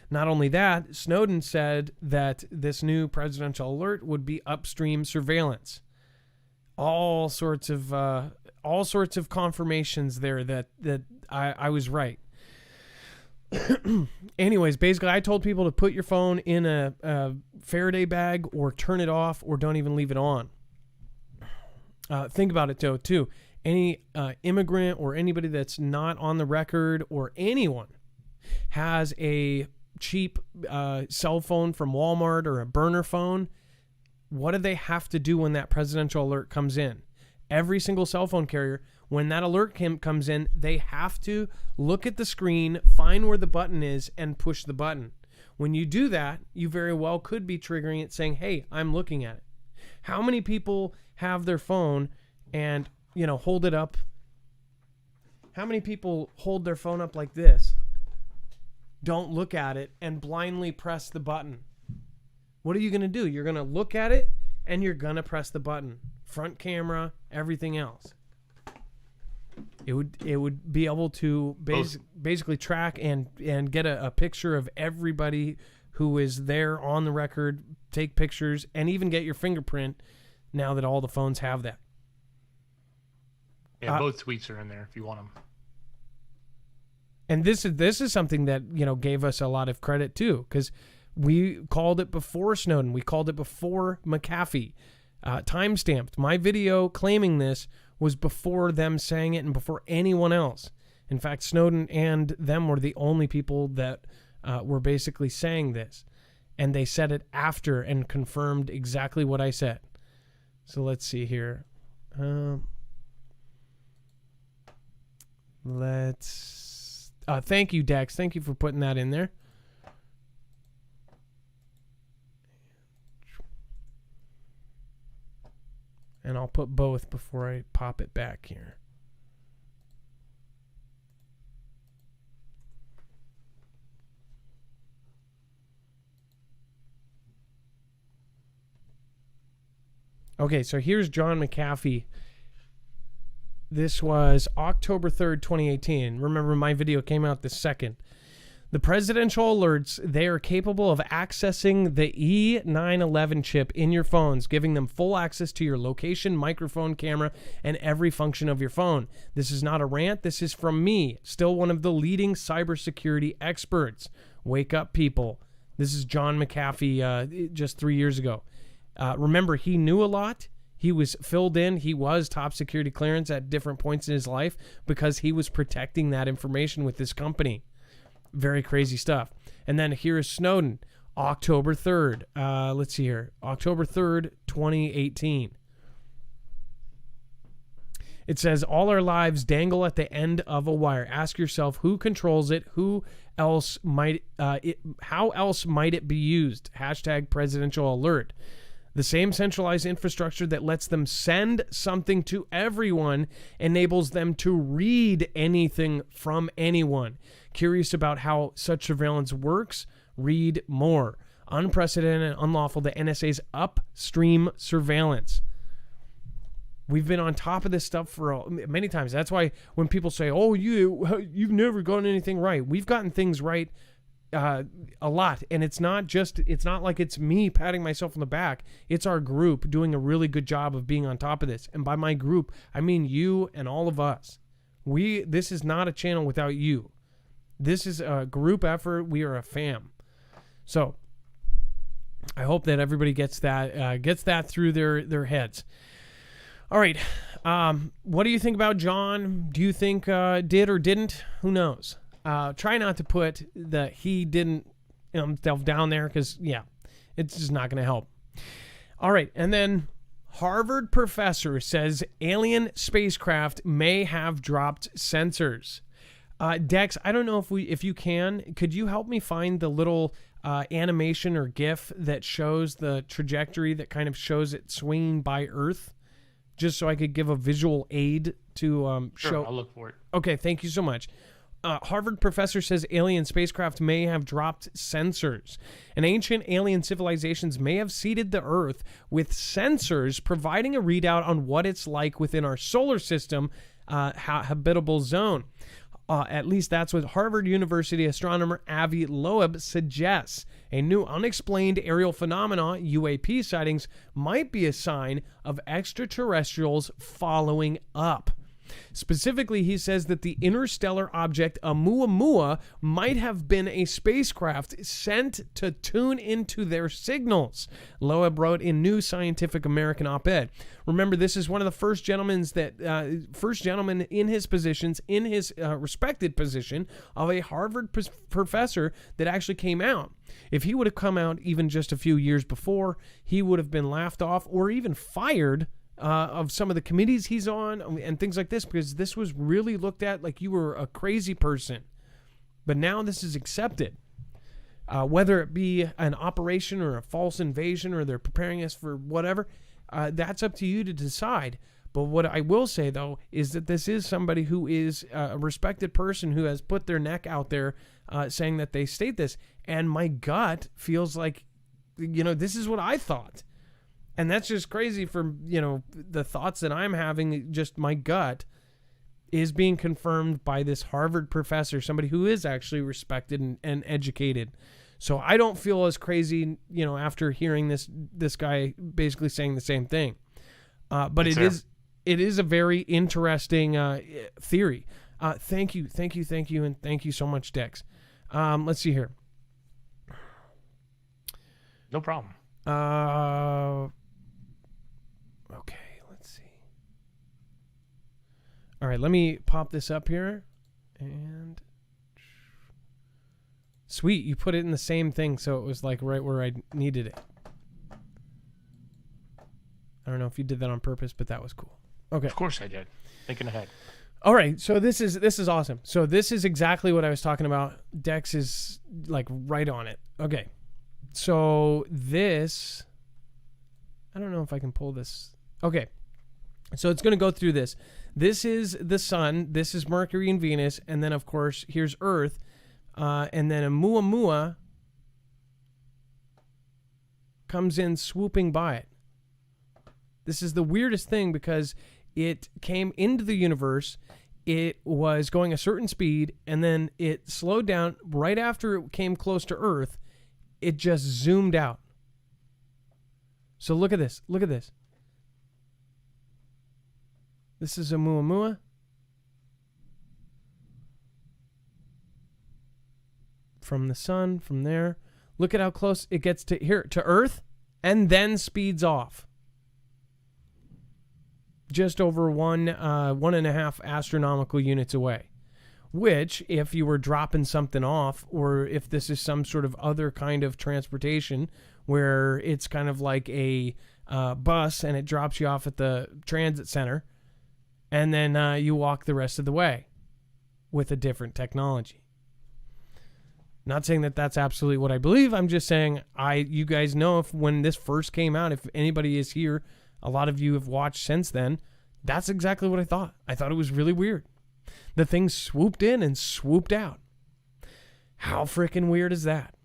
Not only that, Snowden said that this new presidential alert would be upstream surveillance. All sorts of confirmations there that I was right. Anyways, basically, I told people to put your phone in a Faraday bag or turn it off or don't even leave it on. Think about it, though, too. Any immigrant or anybody that's not on the record or anyone has a cheap cell phone from Walmart or a burner phone, what do they have to do when that presidential alert comes in? Every single cell phone carrier, when that alert comes in, they have to look at the screen, find where the button is, and push the button. When you do that, you very well could be triggering it saying, hey, I'm looking at it. How many people have their phone and, hold it up? How many people hold their phone up like this, don't look at it, and blindly press the button? What are you going to do? You're going to look at it, and you're going to press the button. Front camera, everything else. It would be able to basically track and get a picture of everybody who is there on the record, take pictures, and even get your fingerprint now that all the phones have that. Yeah, both tweets are in there if you want them. And this is something that, gave us a lot of credit too, because we called it before Snowden. We called it before McAfee. Timestamped. My video claiming this was before them saying it and before anyone else. In fact, Snowden and them were the only people that were basically saying this. And they said it after and confirmed exactly what I said. So let's see here. Thank you, Dex. Thank you for putting that in there. And I'll put both before I pop it back here. Okay, so here's John McAfee. This was October 3rd, 2018. Remember, my video came out the 2nd. The presidential alerts, they are capable of accessing the E911 chip in your phones, giving them full access to your location, microphone, camera, and every function of your phone. This is not a rant. This is from me, still one of the leading cybersecurity experts. Wake up, people. This is John McAfee just 3 years ago. Remember, he knew a lot. He was filled in. He was top security clearance at different points in his life because he was protecting that information with this company. Very crazy stuff. And then here is Snowden, October 3rd. Let's see here. October 3rd, 2018. It says, all our lives dangle at the end of a wire. Ask yourself who controls it, how else might it be used? Hashtag presidential alert. The same centralized infrastructure that lets them send something to everyone enables them to read anything from anyone. Curious about how such surveillance works? Read more. Unprecedented and unlawful, the NSA's upstream surveillance. We've been on top of this stuff for many times. That's why when people say, oh, you've never gotten anything right. We've gotten things right a lot. And it's not like it's me patting myself on the back. It's our group doing a really good job of being on top of this. And by my group, I mean you and all of us. This is not a channel without you. This is a group effort. We are a fam. So I hope that everybody gets that through their heads. All right. What do you think about John? Do you think did or didn't? Who knows? Try not to put the he didn't himself down there because, yeah, it's just not going to help. All right. And then Harvard professor says alien spacecraft may have dropped sensors. Dex, I don't know if you could you help me find the little animation or GIF that shows the trajectory that kind of shows it swinging by Earth, just so I could give a visual aid to Sure, show. I'll look for it. Okay, thank you so much. Harvard professor says alien spacecraft may have dropped sensors. And ancient alien civilizations may have seeded the Earth with sensors providing a readout on what it's like within our solar system habitable zone. At least that's what Harvard University astronomer Avi Loeb suggests. A new unexplained aerial phenomena, UAP sightings, might be a sign of extraterrestrials following up. Specifically, he says that the interstellar object Oumuamua might have been a spacecraft sent to tune into their signals, Loeb wrote in New Scientific American op-ed. Remember, this is one of the first gentlemen in his positions, in his respected position of a Harvard professor that actually came out. If he would have come out even just a few years before, he would have been laughed off or even fired of some of the committees he's on and things like this, because this was really looked at like you were a crazy person. But now this is accepted. Whether it be an operation or a false invasion or they're preparing us for whatever, that's up to you to decide. But what I will say, though, is that this is somebody who is a respected person who has put their neck out there saying that they state this. And my gut feels like, this is what I thought. And that's just crazy for, the thoughts that I'm having. Just my gut is being confirmed by this Harvard professor, somebody who is actually respected and educated. So I don't feel as crazy, after hearing this guy basically saying the same thing. But it is a very interesting theory. Thank you, and thank you so much, Dex. Let's see here. No problem. Okay, let's see. All right, let me pop this up here. And sweet, you put it in the same thing, so it was like right where I needed it. I don't know if you did that on purpose, but that was cool. Okay. Of course I did. Thinking ahead. All right, so this is awesome. So this is exactly what I was talking about. Dex is like right on it. Okay. So this, I don't know if I can pull this. Okay. So it's going to go through this. This is the sun. This is Mercury and Venus. And then, of course, here's Earth. And then Oumuamua comes in swooping by it. This is the weirdest thing because it came into the universe. It was going a certain speed, and then it slowed down right after it came close to Earth. It just zoomed out. So look at this. Look at this. This is Oumuamua. From the sun, from there. Look at how close it gets to here, to Earth, and then speeds off. Just over 1.5 astronomical units away. Which, if you were dropping something off, or if this is some sort of other kind of transportation where it's kind of like a bus and it drops you off at the transit center, and then you walk the rest of the way with a different technology. Not saying that that's absolutely what I believe. I'm just saying you guys know if when this first came out, if anybody is here, a lot of you have watched since then, that's exactly what I thought. I thought it was really weird. The thing swooped in and swooped out. How freaking weird is that?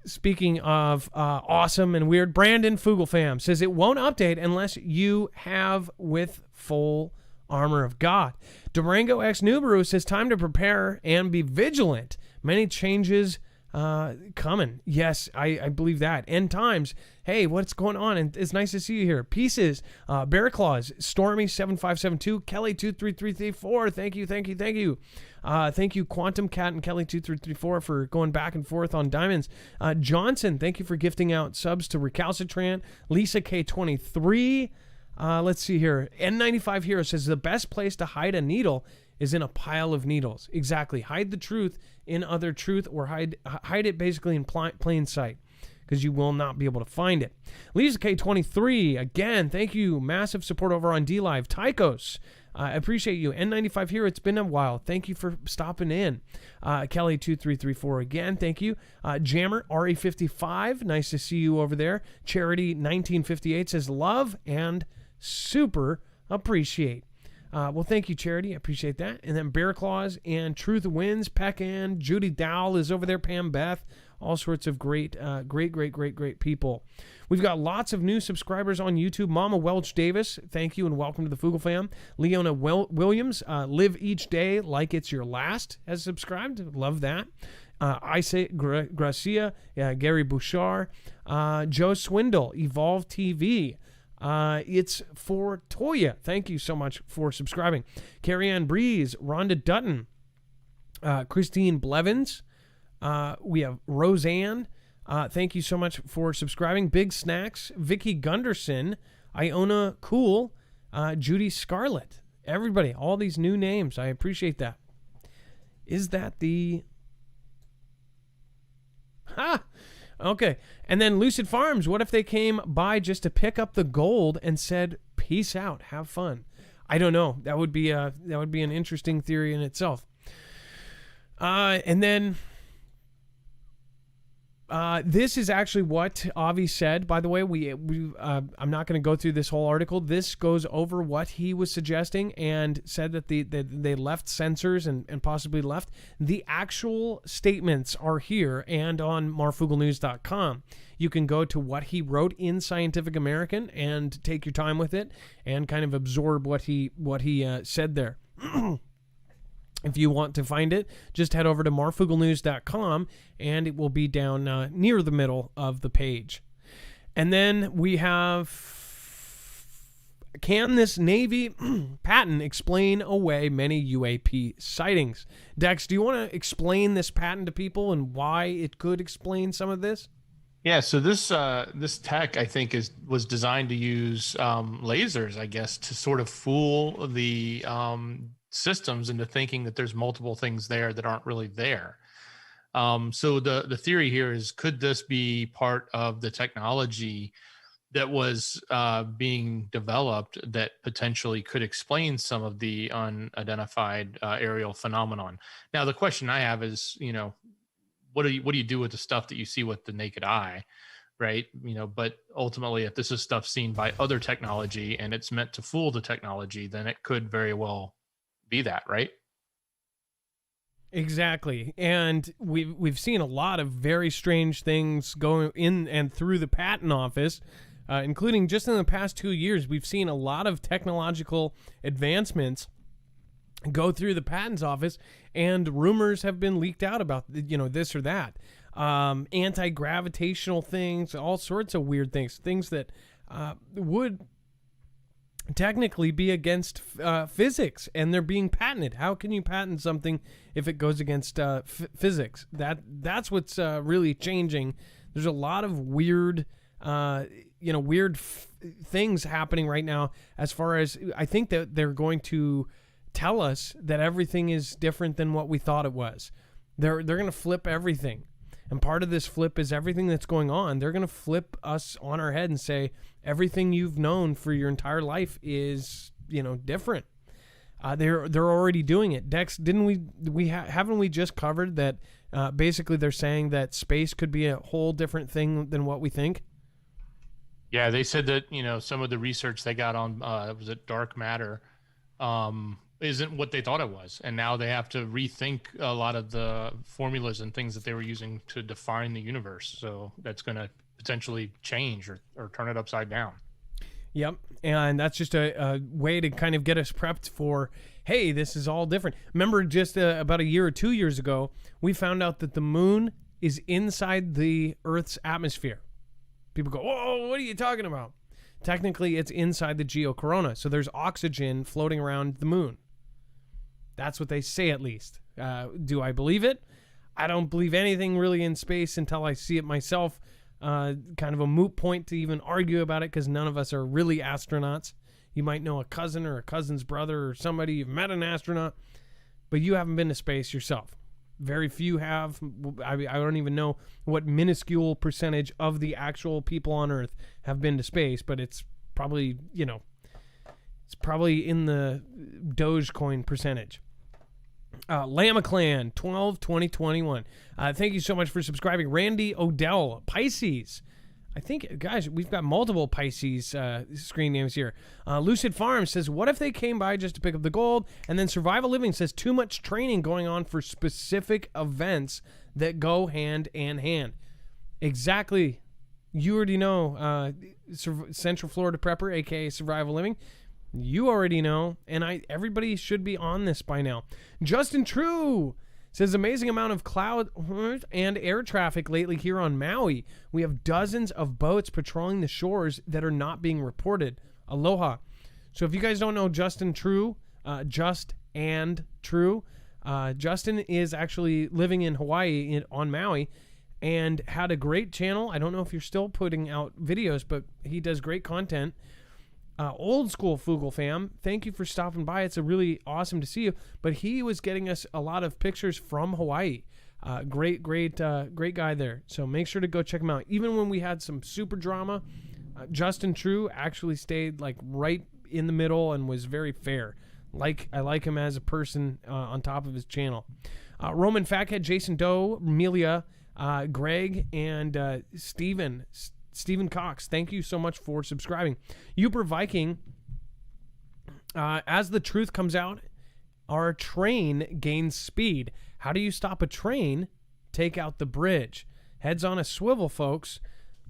Speaking of awesome and weird, Brandon Fugelfam says it won't update unless you have with full armor of God. Durango X Nubaru says time to prepare and be vigilant. Many changes coming. Yes, I believe that. End times. Hey, what's going on? And it's nice to see you here. Pieces. Bear Claws. Stormy 7572. Kelly 23334. Thank you. Thank you, Quantum Cat and Kelly 2334 for going back and forth on diamonds. Johnson, thank you for gifting out subs to Recalcitrant. Lisa K23. Let's see here. N95 Hero says the best place to hide a needle is in a pile of needles. Exactly. Hide the truth in other truth, or hide it basically in plain sight. because you will not be able to find it. Lisa K23, again, thank you. Massive support over on DLive. Tychos, I appreciate you. N95 here. It's been a while. Thank you for stopping in. Kelly2334 again. Thank you. Jammer RE55. Nice to see you over there. Charity1958 says love and super appreciate. Well, thank you, Charity. I appreciate that. And then Bear Claws and Truth Wins. Peckan, Judy Dowell is over there. Pam Beth. All sorts of great people. We've got lots of new subscribers on YouTube. Mama Welch Davis, thank you and welcome to the Foogle fam. Leona Williams, live each day like it's your last, has subscribed. Love that. Isaac Gracia, Gary Bouchard, Joe Swindle, Evolve TV. It's for Toya. Thank you so much for subscribing. Carrie Ann Breeze, Rhonda Dutton, Christine Blevins. We have Roseanne. Thank you so much for subscribing. Big Snacks, Vicky Gunderson, Iona Cool, Judy Scarlett. Everybody, all these new names. I appreciate that. Is that the... Ha! Okay. And then Lucid Farms, what if they came by just to pick up the gold and said, peace out, have fun? I don't know. That would be an interesting theory in itself. And then... this is actually what Avi said. By the way, I'm not going to go through this whole article. This goes over what he was suggesting and said that they left censors and possibly left. The actual statements are here and on marfooglenews.com. You can go to what he wrote in Scientific American and take your time with it and kind of absorb what he said there. If you want to find it, just head over to marfooglenews.com and it will be down near the middle of the page. And then we have, can this Navy patent explain away many UAP sightings? Dex, do you want to explain this patent to people and why it could explain some of this? Yeah, so this tech, I think, was designed to use lasers, I guess, to sort of fool the systems into thinking that there's multiple things there that aren't really there. So the theory here is, could this be part of the technology that was being developed that potentially could explain some of the unidentified aerial phenomenon? Now, the question I have is, what do you do with the stuff that you see with the naked eye, right? But ultimately, if this is stuff seen by other technology and it's meant to fool the technology, then it could very well be that, right? Exactly. And we've seen a lot of very strange things going in and through the patent office, including just in the past 2 years. We've seen a lot of technological advancements go through the patents office, and rumors have been leaked out about this or that, anti-gravitational things, all sorts of weird things that would technically be against physics, and they're being patented. How can you patent something if it goes against physics? That's what's really changing. There's a lot of weird things happening right now, as far as I think that they're going to tell us that everything is different than what we thought it was. They're going to flip everything. And part of this flip is everything that's going on. They're going to flip us on our head and say everything you've known for your entire life is, different. They're already doing it. Dex, haven't we just covered that? Basically, they're saying that space could be a whole different thing than what we think. Yeah, they said that some of the research they got on was it dark matter isn't what they thought it was, and now they have to rethink a lot of the formulas and things that they were using to define the universe. So that's going to potentially change or turn it upside down. Yep, and that's just a way to kind of get us prepped for, hey, this is all different. Remember, just about a year or 2 years ago, we found out that the moon is inside the Earth's atmosphere. People go, "Whoa, what are you talking about?" Technically, it's inside the geocorona, so there's oxygen floating around the moon. That's what they say, at least. Do I believe it? I don't believe anything really in space until I see it myself. Kind of a moot point to even argue about it, because none of us are really astronauts. You might know a cousin or a cousin's brother or somebody. You've met an astronaut, but you haven't been to space yourself. Very few have. I don't even know what minuscule percentage of the actual people on Earth have been to space, but it's probably, it's probably in the Dogecoin percentage. Lamaclan 12-2021. Thank you so much for subscribing. Randy Odell, Pisces. I think, guys, we've got multiple Pisces screen names here. Lucid Farm says, what if they came by just to pick up the gold? And then Survival Living says, too much training going on for specific events that go hand in hand. Exactly. You already know, Central Florida Prepper, a.k.a. Survival Living. You already know, and everybody should be on this by now. Justin True says, amazing amount of cloud and air traffic lately here on Maui. We have dozens of boats patrolling the shores that are not being reported. Aloha. So if you guys don't know Justin True, Justin is actually living in Hawaii on Maui and had a great channel. I don't know if you're still putting out videos, but he does great content. Old school Foogle fam, thank you for stopping by. It's a really awesome to see you. But he was getting us a lot of pictures from Hawaii. Great guy there. So make sure to go check him out. Even when we had some super drama, Justin True actually stayed like right in the middle and was very fair. I like him as a person on top of his channel. Roman Fathead, Jason Doe, Amelia, Greg, and Stephen Cox, thank you so much for subscribing. Uber Viking, as the truth comes out, our train gains speed. How do you stop a train? Take out the bridge. Heads on a swivel, folks.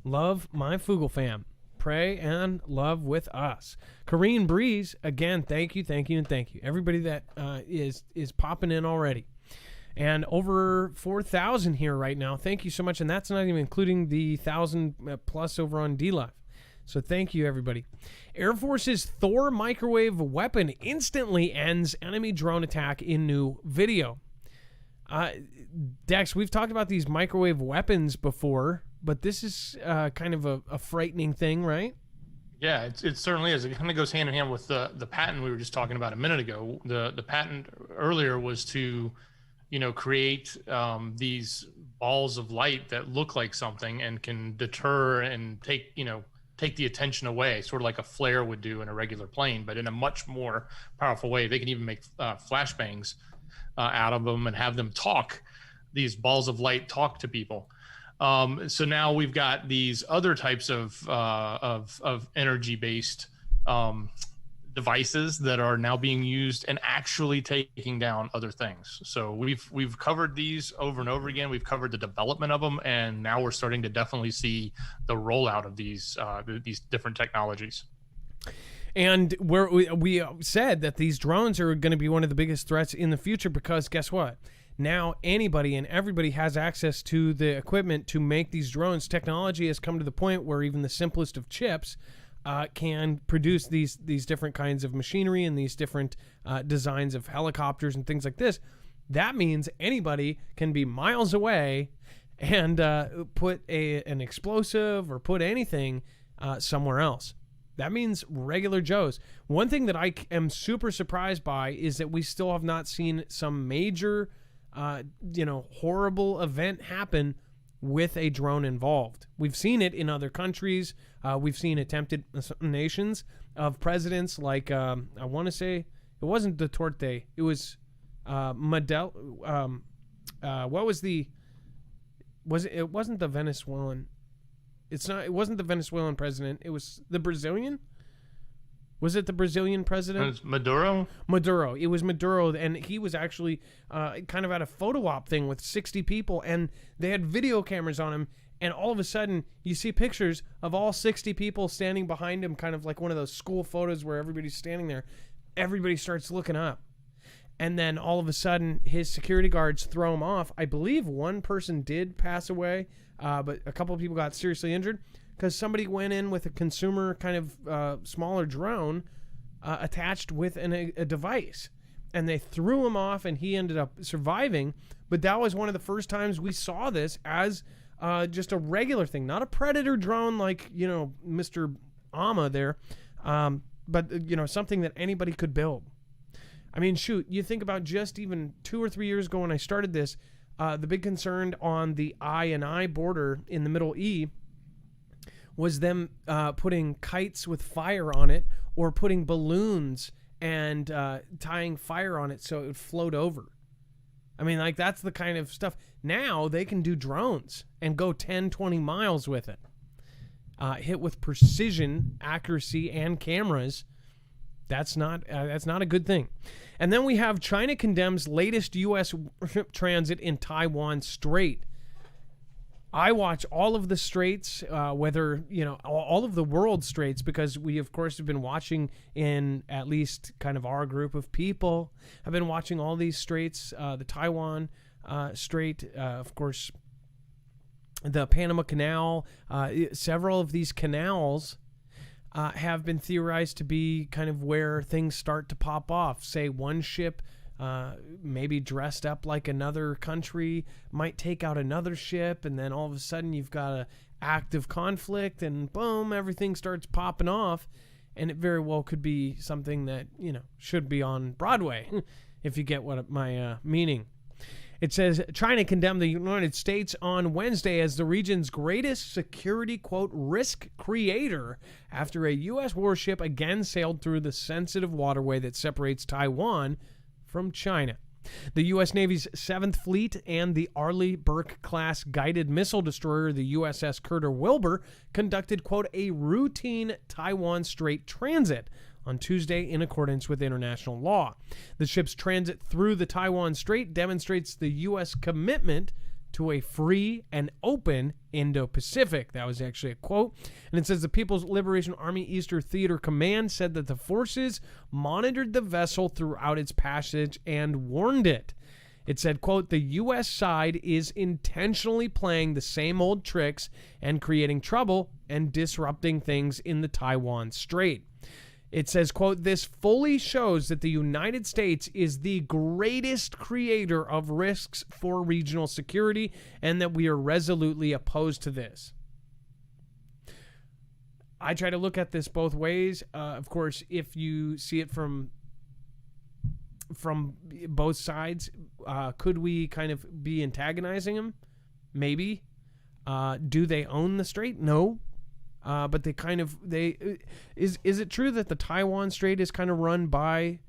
Love my Foogle fam. Pray and love with us. Corrine Breeze, again, thank you. Everybody that is popping in already. And over 4,000 here right now. Thank you so much. And that's not even including the 1,000 plus over on DLive. So thank you, everybody. Air Force's Thor microwave weapon instantly ends enemy drone attack in new video. Dex, we've talked about these microwave weapons before, but this is kind of a frightening thing, right? Yeah, it certainly is. It kind of goes hand in hand with the patent we were just talking about a minute ago. The patent earlier was to create these balls of light that look like something and can deter and take the attention away, sort of like a flare would do in a regular plane, but in a much more powerful way. They can even make flashbangs out of them and have them talk. These balls of light talk to people. So now we've got these other types of energy-based devices that are now being used and actually taking down other things. So we've covered these over and over again. We've covered the development of them, and now we're starting to definitely see the rollout of these different technologies. And we said that these drones are going to be one of the biggest threats in the future because guess what? Now anybody and everybody has access to the equipment to make these drones. Technology has come to the point where even the simplest of chips can produce these different kinds of machinery and these different designs of helicopters and things like this. That means anybody can be miles away and put an explosive or put anything somewhere else. That means regular Joes. One thing that I am super surprised by is that we still have not seen some major, horrible event happen with a drone involved. We've seen it in other countries. We've seen attempted assassinations of presidents like, I want to say, it wasn't Duterte. It was It wasn't the Venezuelan. It wasn't the Venezuelan president. It was the Brazilian. Was it the Brazilian president? It was Maduro? Maduro. It was Maduro, and he was actually kind of at a photo op thing with 60 people, and they had video cameras on him, and all of a sudden, you see pictures of all 60 people standing behind him, kind of like one of those school photos where everybody's standing there. Everybody starts looking up. And then all of a sudden, his security guards throw him off. I believe one person did pass away, but a couple of people got seriously injured because somebody went in with a consumer kind of smaller drone attached with a device. And they threw him off, and he ended up surviving. But that was one of the first times we saw this as just a regular thing, not a predator drone like, Mr. Ama there, but, something that anybody could build. I mean, shoot, you think about just even 2 or 3 years ago when I started this, the big concern on the I border in the Middle E was them putting kites with fire on it or putting balloons and tying fire on it so it would float over. I mean, like, that's the kind of stuff. Now they can do drones and go 10, 20 miles with it. Hit with precision, accuracy, and cameras. That's not a good thing. And then we have China condemns latest U.S. transit in Taiwan Strait. I watch all of the straits, whether, all of the world straits, because we, of course, have been watching in at least kind of our group of people. I've been watching all these straits, the Taiwan Strait, of course, the Panama Canal. Several of these canals have been theorized to be kind of where things start to pop off. Say one ship maybe dressed up like another country might take out another ship, and then all of a sudden you've got an active conflict, and boom, everything starts popping off. And it very well could be something that, should be on Broadway, if you get what my meaning. It says China condemned the United States on Wednesday as the region's greatest security, quote, risk creator after a U.S. warship again sailed through the sensitive waterway that separates Taiwan from China. The U.S. Navy's 7th Fleet and the Arleigh Burke-class guided missile destroyer, the USS Carter Wilbur, conducted, quote, a routine Taiwan Strait transit on Tuesday in accordance with international law. The ship's transit through the Taiwan Strait demonstrates the U.S. commitment to a free and open Indo-Pacific. That was actually a quote. And it says the People's Liberation Army Eastern Theater Command said that the forces monitored the vessel throughout its passage and warned it. It said, quote, the U.S. side is intentionally playing the same old tricks and creating trouble and disrupting things in the Taiwan Strait. It says, quote, this fully shows that the United States is the greatest creator of risks for regional security and that we are resolutely opposed to this. I try to look at this both ways. Of course, if you see it from both sides, could we kind of be antagonizing them? Maybe. Do they own the strait? No. But is it true that the Taiwan Strait is kind of run by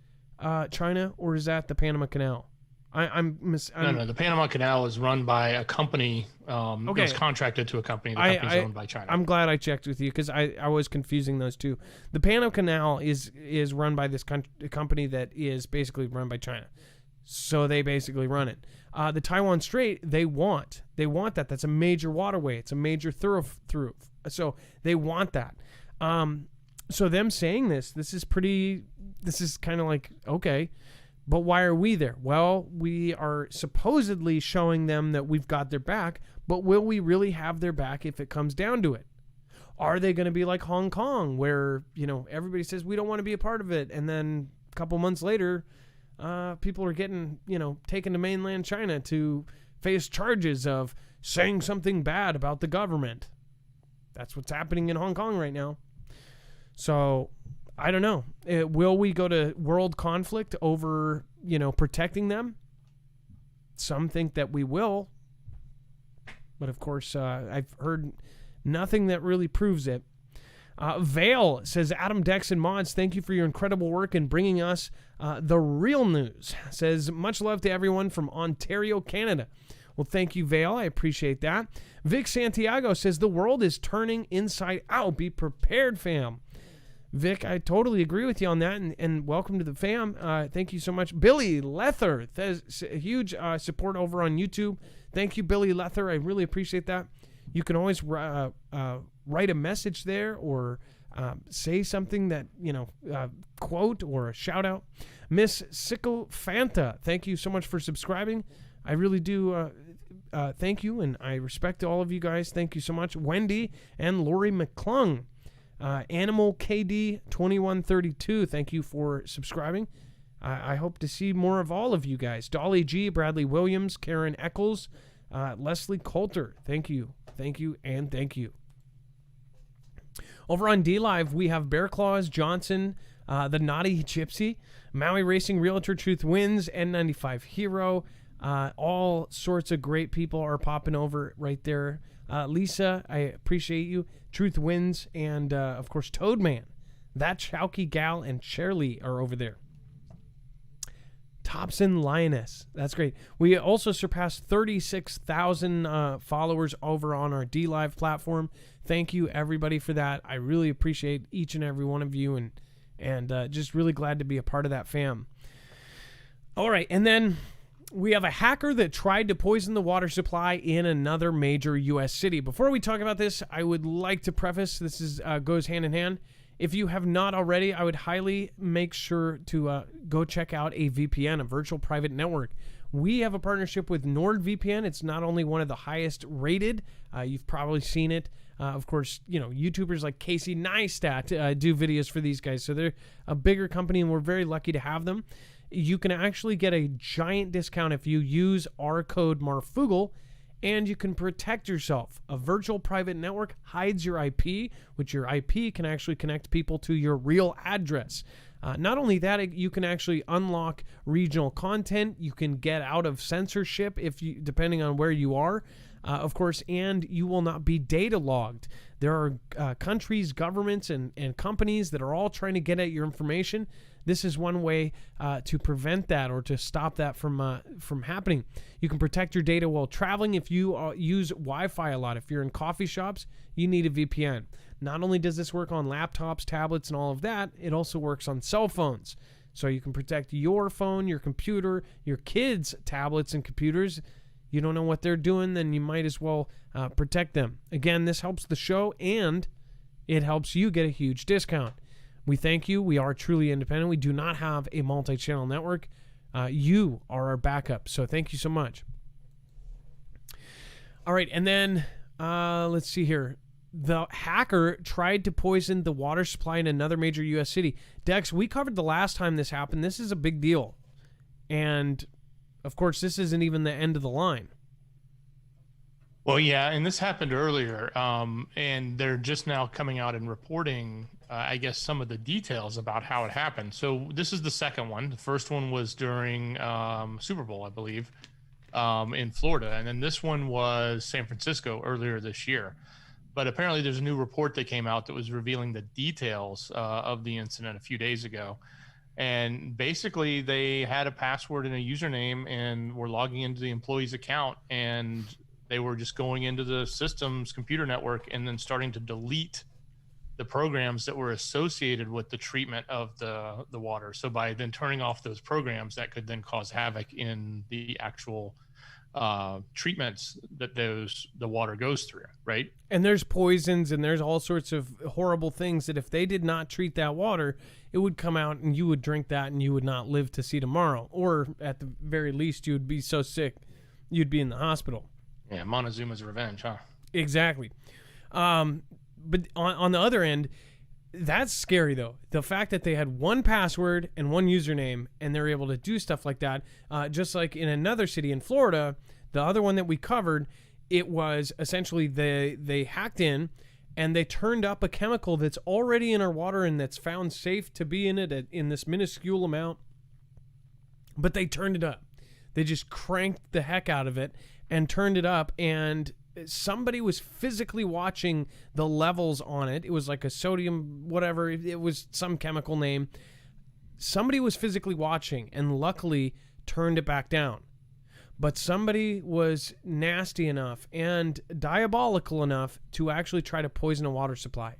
China, or is that the Panama Canal? No, the Panama Canal is run by a company. Okay. It's contracted to a company. The company's owned by China. I'm glad I checked with you because I was confusing those two. The Panama Canal is run by this company that is basically run by China. So they basically run it. The Taiwan Strait, they want that. That's a major waterway. It's a major thoroughfare. So they want that. So them saying this is kind of like, okay, but why are we there? Well, we are supposedly showing them that we've got their back, but will we really have their back if it comes down to it? Are they going to be like Hong Kong where, everybody says we don't want to be a part of it, and then a couple months later, people are getting, taken to mainland China to face charges of saying something bad about the government? That's what's happening in Hong Kong right now. So, I don't know. Will we go to world conflict over, protecting them? Some think that we will. But, of course, I've heard nothing that really proves it. Vale says, Adam, Dex, and Mods, thank you for your incredible work in bringing us the real news. Says, much love to everyone from Ontario, Canada. Well, thank you, Vale. I appreciate that. Vic Santiago says, the world is turning inside out. Be prepared, fam. Vic, I totally agree with you on that, and welcome to the fam. Thank you so much. Billy Lether, that's a huge support over on YouTube. Thank you, Billy Lether. I really appreciate that. You can always write a message there or say something that, quote or a shout out. Miss Sicko Fanta, thank you so much for subscribing. I really do thank you, and I respect all of you guys. Thank you so much. Wendy and Lori McClung. Animal KD 2132, thank you for subscribing. I hope to see more of all of you guys. Dolly G, Bradley Williams, Karen Eccles, Leslie Coulter, thank you, and thank you. Over on D Live, we have Bear Claws Johnson, the Naughty Gypsy, Maui Racing Realtor, Truth Wins, N95 Hero. All sorts of great people are popping over right there. Lisa, I appreciate you. Truth Wins, and of course Toadman. That Chowky Gal and Shirley are over there. Thompson Lioness. That's great. We also surpassed 36,000 followers over on our DLive platform. Thank you, everybody, for that. I really appreciate each and every one of you, and just really glad to be a part of that fam. All right, and then we have a hacker that tried to poison the water supply in another major U.S. city. Before we talk about this, I would like to preface, this is goes hand in hand. If you have not already, I would highly make sure to go check out a VPN, a virtual private network. We have a partnership with NordVPN. It's not only one of the highest rated, you've probably seen it. Of course, YouTubers like Casey Neistat do videos for these guys. So they're a bigger company, and we're very lucky to have them. You can actually get a giant discount if you use our code Marfoogle, and you can protect yourself. A virtual private network hides your IP, which your IP can actually connect people to your real address. Not only that, you can actually unlock regional content. You can get out of censorship depending on where you are, of course, and you will not be data logged. There are countries, governments, and companies that are all trying to get at your information. This is one way to prevent that or to stop that from happening. You can protect your data while traveling. If you use Wi-Fi a lot, if you're in coffee shops, you need a VPN. Not only does this work on laptops, tablets, and all of that, it also works on cell phones. So you can protect your phone, your computer, your kids' tablets and computers. You don't know what they're doing, then you might as well protect them. Again, this helps the show, and it helps you get a huge discount. We thank you. We are truly independent. We do not have a multi-channel network. You are our backup. So thank you so much. All right. And then let's see here. The hacker tried to poison the water supply in another major U.S. city. Dex, we covered the last time this happened. This is a big deal. And, of course, this isn't even the end of the line. Well, yeah, and this happened earlier, and they're just now coming out and reporting, I guess, some of the details about how it happened. So this is the second one. The first one was during Super Bowl, I believe, in Florida, and then this one was San Francisco earlier this year. But apparently there's a new report that came out that was revealing the details of the incident a few days ago. And basically they had a password and a username and were logging into the employee's account, and they were just going into the system's computer network and then starting to delete the programs that were associated with the treatment of the water. So by then turning off those programs, that could then cause havoc in the actual treatments that the water goes through, right? And there's poisons and there's all sorts of horrible things that if they did not treat that water, it would come out and you would drink that and you would not live to see tomorrow. Or at the very least, you would be so sick, you'd be in the hospital. Yeah, Montezuma's revenge, huh? Exactly. But on the other end, that's scary, though. The fact that they had one password and one username, and they're able to do stuff like that. Just like in another city in Florida, the other one that we covered, it was essentially they hacked in, and they turned up a chemical that's already in our water and that's found safe to be in it in this minuscule amount. But they turned it up. They just cranked the heck out of it and turned it up, and somebody was physically watching the levels on it. It was like a sodium whatever. It was some chemical name. Somebody was physically watching and luckily turned it back down. But somebody was nasty enough and diabolical enough to actually try to poison a water supply.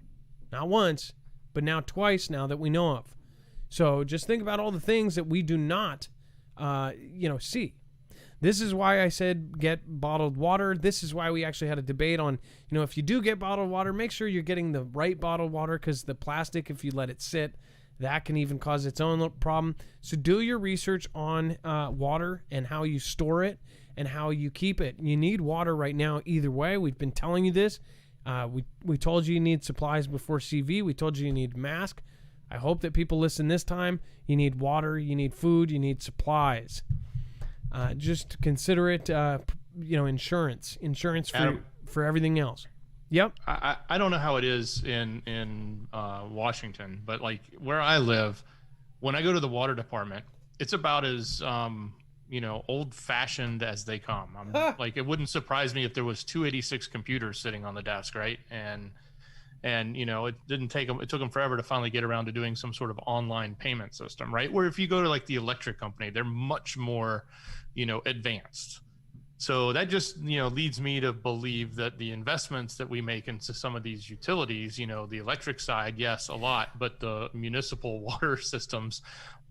Not once, but now twice now that we know of. So just think about all the things that we do not see. This is why I said get bottled water. This is why we actually had a debate on, if you do get bottled water, make sure you're getting the right bottled water, because the plastic, if you let it sit, that can even cause its own problem. So do your research on water and how you store it and how you keep it. You need water right now either way. We've been telling you this. We told you need supplies before CV. We told you need mask. I hope that people listen this time. You need water, you need food, you need supplies. Just consider it, insurance for everything else. Yep. I don't know how it is in Washington, but like where I live, when I go to the water department, it's about as old fashioned as they come. I'm like, it wouldn't surprise me if there was 286 computers sitting on the desk, right? And it didn't take them, it took them forever to finally get around to doing some sort of online payment system, right? Where if you go to like the electric company, they're much more, advanced. So that just, leads me to believe that the investments that we make into some of these utilities, the electric side, yes, a lot, but the municipal water systems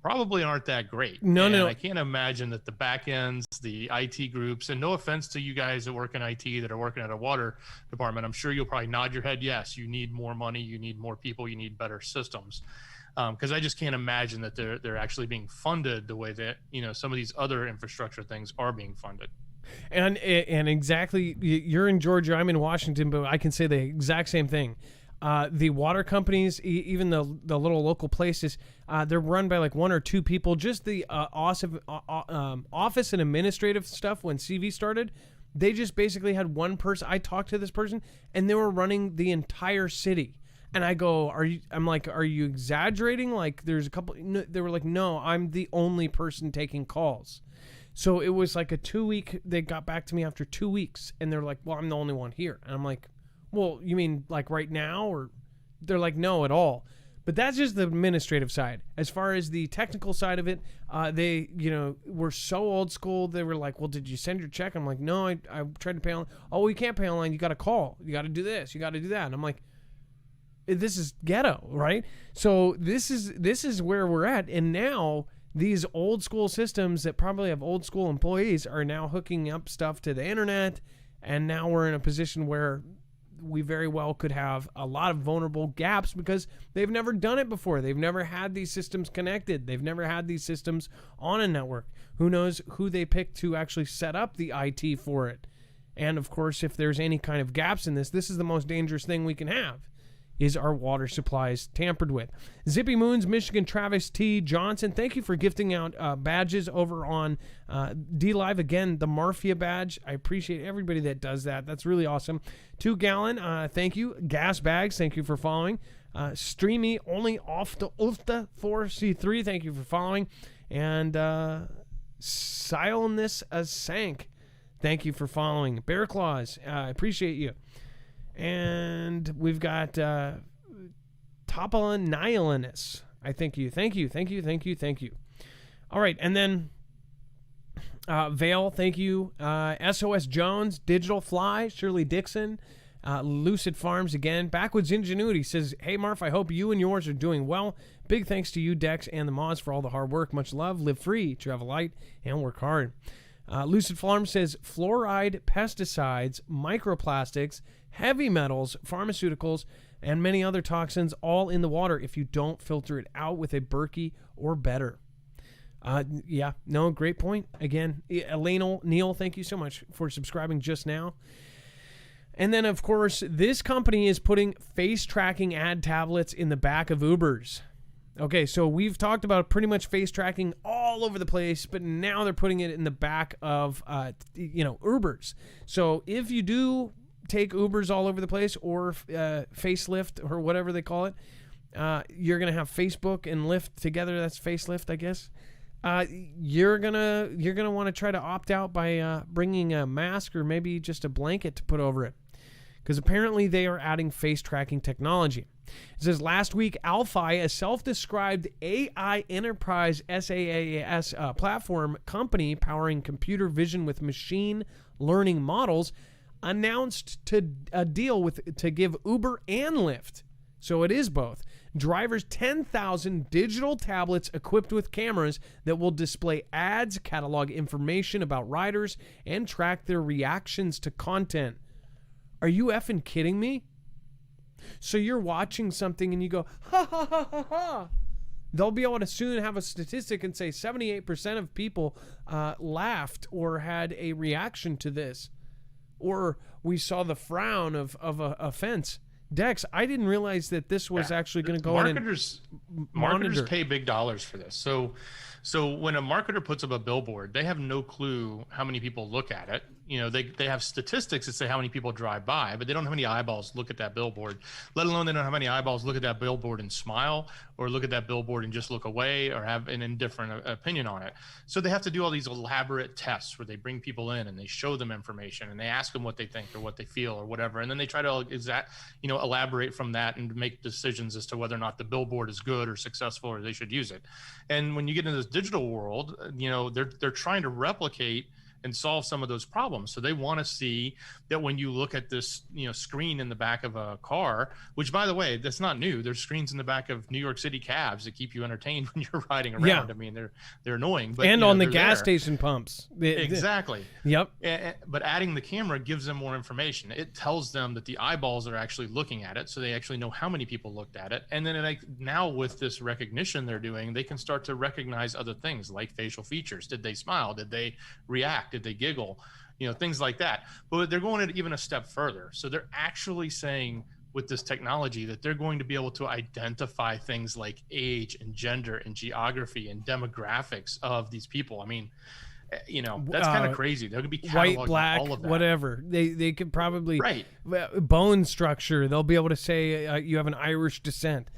probably aren't that great. No. I can't imagine that the back ends, the IT groups, and no offense to you guys that work in IT that are working at a water department, I'm sure you'll probably nod your head. Yes, you need more money, you need more people, you need better systems. Because I just can't imagine that they're actually being funded the way that, some of these other infrastructure things are being funded. And exactly, you're in Georgia, I'm in Washington, but I can say the exact same thing. The water companies, even the little local places, they're run by like one or two people. Just the office and administrative stuff when CV started, they just basically had one person. I talked to this person, and they were running the entire city. And I go, are you exaggerating? Like, there's a couple. No, they were like, no, I'm the only person taking calls. So it was like a 2-week. They got back to me after 2 weeks, and they're like, well, I'm the only one here. And I'm like, well, you mean like right now? Or they're like, no, at all. But that's just the administrative side. As far as the technical side of it, they, were so old school. They were like, well, did you send your check? I'm like, no, I tried to pay online. Oh, well, you can't pay online. You got to call. You got to do this. You got to do that. And I'm like, this is ghetto, right? So this is where we're at. And now these old school systems that probably have old school employees are now hooking up stuff to the internet. And now we're in a position where we very well could have a lot of vulnerable gaps because they've never done it before. They've never had these systems connected. They've never had these systems on a network. Who knows who they picked to actually set up the IT for it. And of course, if there's any kind of gaps in this is the most dangerous thing we can have, is our water supplies tampered with. Zippy Moons, Michigan, Travis T. Johnson, thank you for gifting out badges over on D-Live. Again, the Marfia badge. I appreciate everybody that does that. That's really awesome. 2 Gallon, thank you. Gas Bags, thank you for following. Streamy, only off the Ufta 4C3, thank you for following. And Silence Sank, thank you for following. Bear Claws, I appreciate you. And we've got Topolan Nihilinus. I thank you. All right, and then Vale, thank you. SOS Jones, Digital Fly, Shirley Dixon, Lucid Farms again. Backwoods Ingenuity says, hey Marf, I hope you and yours are doing well. Big thanks to you, Dex, and the mods for all the hard work. Much love. Live free, travel light, and work hard. Lucid Farm says fluoride, pesticides, microplastics, heavy metals, pharmaceuticals, and many other toxins all in the water if you don't filter it out with a Berkey or better. Great point. Again, Elena Neal, thank you so much for subscribing just now. And then, of course, this company is putting face tracking ad tablets in the back of Ubers. Okay, so we've talked about pretty much face tracking all over the place, but now they're putting it in the back of, Ubers. So if you do take Ubers all over the place or facelift or whatever they call it, you're going to have Facebook and Lyft together. That's facelift, I guess. You're gonna want to try to opt out by bringing a mask or maybe just a blanket to put over it, because apparently they are adding face tracking technology. It says last week, Alphi, a self-described AI enterprise SaaS platform company powering computer vision with machine learning models, announced a deal to give Uber and Lyft, so it is both, drivers 10,000 digital tablets equipped with cameras that will display ads, catalog information about riders, and track their reactions to content. Are you effing kidding me? So you're watching something and you go, ha ha ha ha ha. They'll be able to soon have a statistic and say 78% of people laughed or had a reaction to this. Or we saw the frown of a offense. Dex, I didn't realize that this was actually going to go in and marketers pay big dollars for this. So So when a marketer puts up a billboard, they have no clue how many people look at it. You know, they have statistics that say how many people drive by, but they don't have any eyeballs look at that billboard, let alone they don't have any eyeballs look at that billboard and smile, or look at that billboard and just look away, or have an indifferent opinion on it. So they have to do all these elaborate tests where they bring people in and they show them information and they ask them what they think or what they feel or whatever. And then they try to elaborate from that and make decisions as to whether or not the billboard is good or successful or they should use it. And when you get into this digital world, you know, they're trying to replicate and solve some of those problems. So they want to see that when you look at this, you know, screen in the back of a car, which by the way, that's not new. There's screens in the back of New York City cabs that keep you entertained when you're riding around. Yeah. I mean, they're annoying, but and on the gas station pumps. Exactly. Yep. But adding the camera gives them more information. It tells them that the eyeballs are actually looking at it, so they actually know how many people looked at it. And then now with this recognition they're doing, they can start to recognize other things like facial features. Did they smile? Did they react? Did they giggle? You know, things like that. But they're going even a step further. So they're actually saying with this technology that they're going to be able to identify things like age and gender and geography and demographics of these people. I mean, you know, that's kind of crazy. They're going to be cataloging white, black, all of that. whatever. They could probably bone structure. They'll be able to say you have an Irish descent.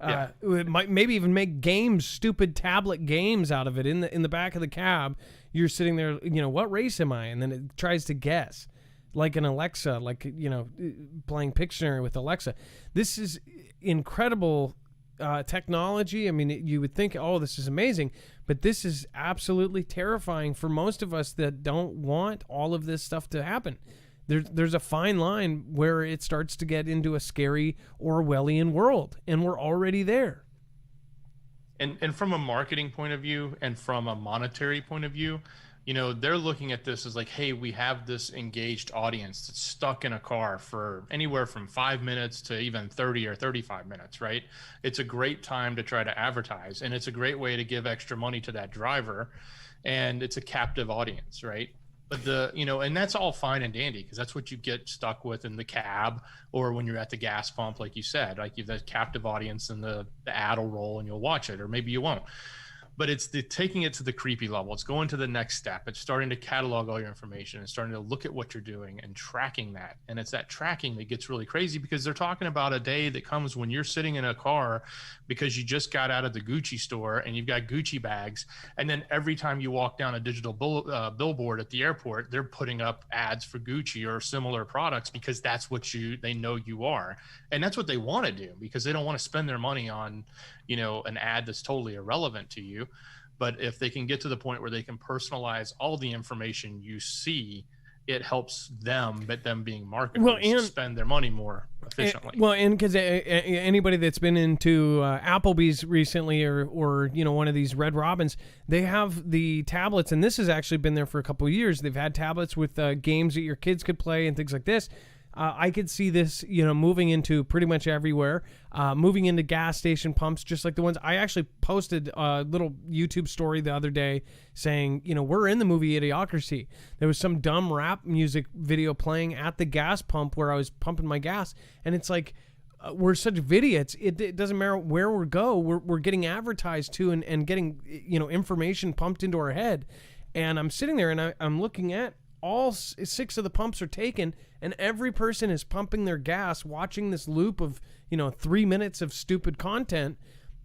It might maybe even make games, stupid tablet games out of it in the back of the cab. You're sitting there, you know, what race am I? And then it tries to guess, like an Alexa, like, you know, playing Pictionary with Alexa. This is incredible technology. I mean, you would think, oh, this is amazing, but this is absolutely terrifying for most of us that don't want all of this stuff to happen. There's a fine line where it starts to get into a scary Orwellian world, and we're already there. And from a marketing point of view and from a monetary point of view, you know, they're looking at this as like, hey, we have this engaged audience that's stuck in a car for anywhere from 5 minutes to even 30 or 35 minutes, right? It's a great time to try to advertise, and it's a great way to give extra money to that driver, and it's a captive audience, right? But and that's all fine and dandy because that's what you get stuck with in the cab or when you're at the gas pump, like you said, like you have that captive audience and the ad will roll and you'll watch it, or maybe you won't. But it's taking it to the creepy level. It's going to the next step. It's starting to catalog all your information and starting to look at what you're doing and tracking that. And it's that tracking that gets really crazy because they're talking about a day that comes when you're sitting in a car because you just got out of the Gucci store and you've got Gucci bags. And then every time you walk down a digital billboard at the airport, they're putting up ads for Gucci or similar products because that's what they know you are. And that's what they want to do because they don't want to spend their money on, you know, an ad that's totally irrelevant to you. But if they can get to the point where they can personalize all the information you see, it helps them, but them being marketers, spend their money more efficiently. And because anybody that's been into Applebee's recently or you know, one of these Red Robins, they have the tablets, and this has actually been there for a couple of years. They've had tablets with games that your kids could play and things like this. I could see this, you know, moving into pretty much everywhere, moving into gas station pumps, just like the ones I actually posted a little YouTube story the other day saying, you know, we're in the movie Idiocracy. There was some dumb rap music video playing at the gas pump where I was pumping my gas. And it's like, we're such idiots. It doesn't matter where we go. We're getting advertised to and getting, you know, information pumped into our head. And I'm sitting there and I'm looking at all 6 of the pumps are taken, and every person is pumping their gas, watching this loop of, you know, 3 minutes of stupid content.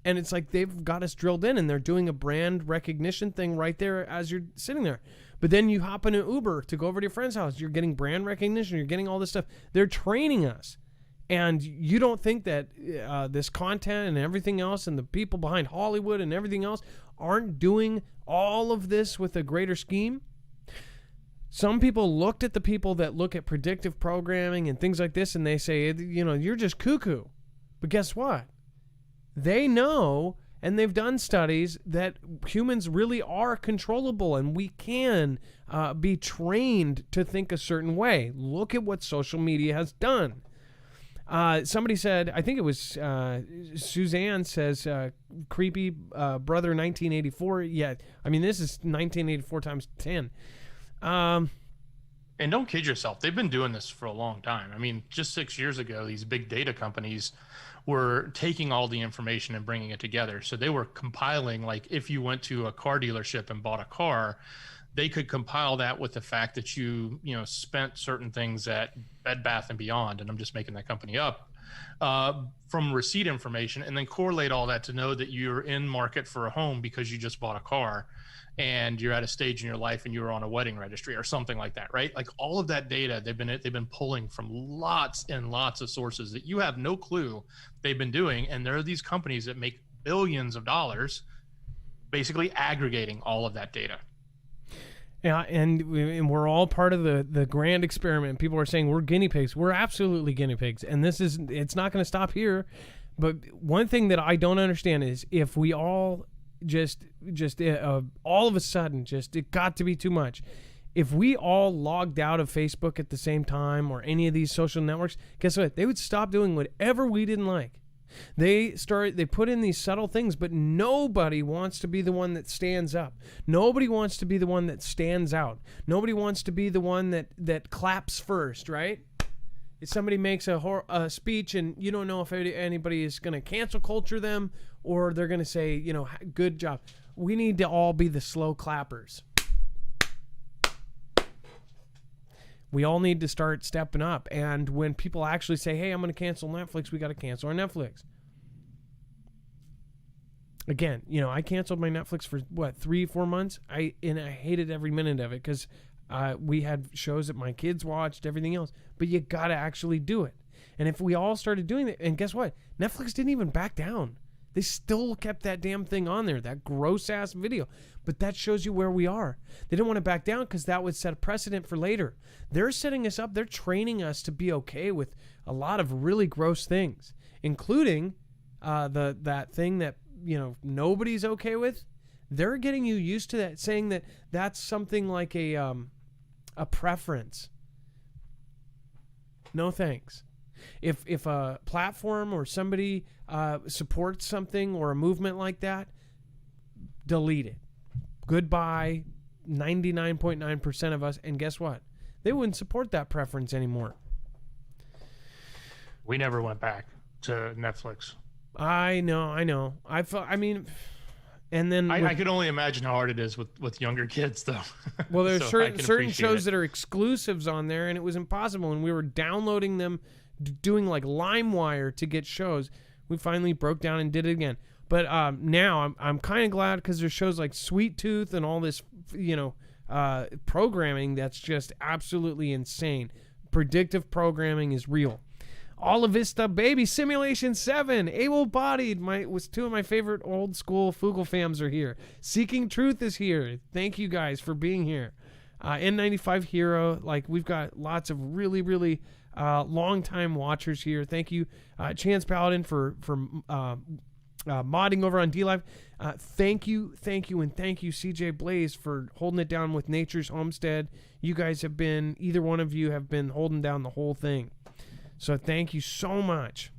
And it's like they've got us drilled in, and they're doing a brand recognition thing right there as you're sitting there. But then you hop in an Uber to go over to your friend's house. You're getting brand recognition. You're getting all this stuff. They're training us. And you don't think that this content and everything else and the people behind Hollywood and everything else aren't doing all of this with a greater scheme? Some people looked at the people that look at predictive programming and things like this, and they say, you know, you're just cuckoo. But guess what? They know, and they've done studies, that humans really are controllable, and we can be trained to think a certain way. Look at what social media has done. Somebody said, I think it was Suzanne says, creepy brother 1984. Yeah, I mean, this is 1984 times 10. And don't kid yourself. They've been doing this for a long time. I mean, just 6 years ago, these big data companies were taking all the information and bringing it together. So they were compiling, like if you went to a car dealership and bought a car, they could compile that with the fact that spent certain things at Bed Bath and Beyond, and I'm just making that company up, from receipt information, and then correlate all that to know that you're in market for a home because you just bought a car and you're at a stage in your life and you were on a wedding registry or something like that, right? Like all of that data they've been pulling from lots and lots of sources that you have no clue they've been doing. And there are these companies that make billions of dollars basically aggregating all of that data. Yeah, and we're all part of the grand experiment. People are saying we're guinea pigs. We're absolutely guinea pigs, and it's not going to stop here. But one thing that I don't understand is if we all just all of a sudden, it got to be too much. If we all logged out of Facebook at the same time or any of these social networks, guess what? They would stop doing whatever we didn't like. They put in these subtle things, but nobody wants to be the one that stands up. Nobody wants to be the one that stands out. Nobody wants to be the one that claps first, right? If somebody makes a speech and you don't know if anybody is going to cancel culture them or they're going to say, good job. We need to all be the slow clappers. We all need to start stepping up. And when people actually say, hey, I'm going to cancel Netflix, we got to cancel our Netflix. Again, I canceled my Netflix for 3-4 months. I hated every minute of it because we had shows that my kids watched, everything else. But you got to actually do it. And if we all started doing it, and guess what? Netflix didn't even back down. They still kept that damn thing on there, that gross-ass video. But that shows you where we are. They didn't want to back down because that would set a precedent for later. They're setting us up. They're training us to be okay with a lot of really gross things, including that thing that nobody's okay with. They're getting you used to that, saying that that's something like a preference. No thanks. If a platform or somebody supports something or a movement like that, delete it. Goodbye, 99.9% of us. And guess what? They wouldn't support that preference anymore. We never went back to Netflix. I know. And then I could only imagine how hard it is with younger kids, though. Well, there's So certain shows that are exclusives on there, and it was impossible. And we were downloading them, doing like LimeWire to get shows. We finally broke down and did it again. But now I'm kind of glad because there's shows like Sweet Tooth and all this, programming that's just absolutely insane. Predictive programming is real. Alla Vista Baby, Simulation 7, Able-Bodied, was two of my favorite old school Foogle fams are here. Seeking Truth is here. Thank you guys for being here. N95 Hero, we've got lots of really, really long-time watchers here. Thank you, Chance Paladin, for modding over on DLive. Thank you, and thank you, CJ Blaze, for holding it down with Nature's Homestead. You guys either one of you have been holding down the whole thing. So thank you so much.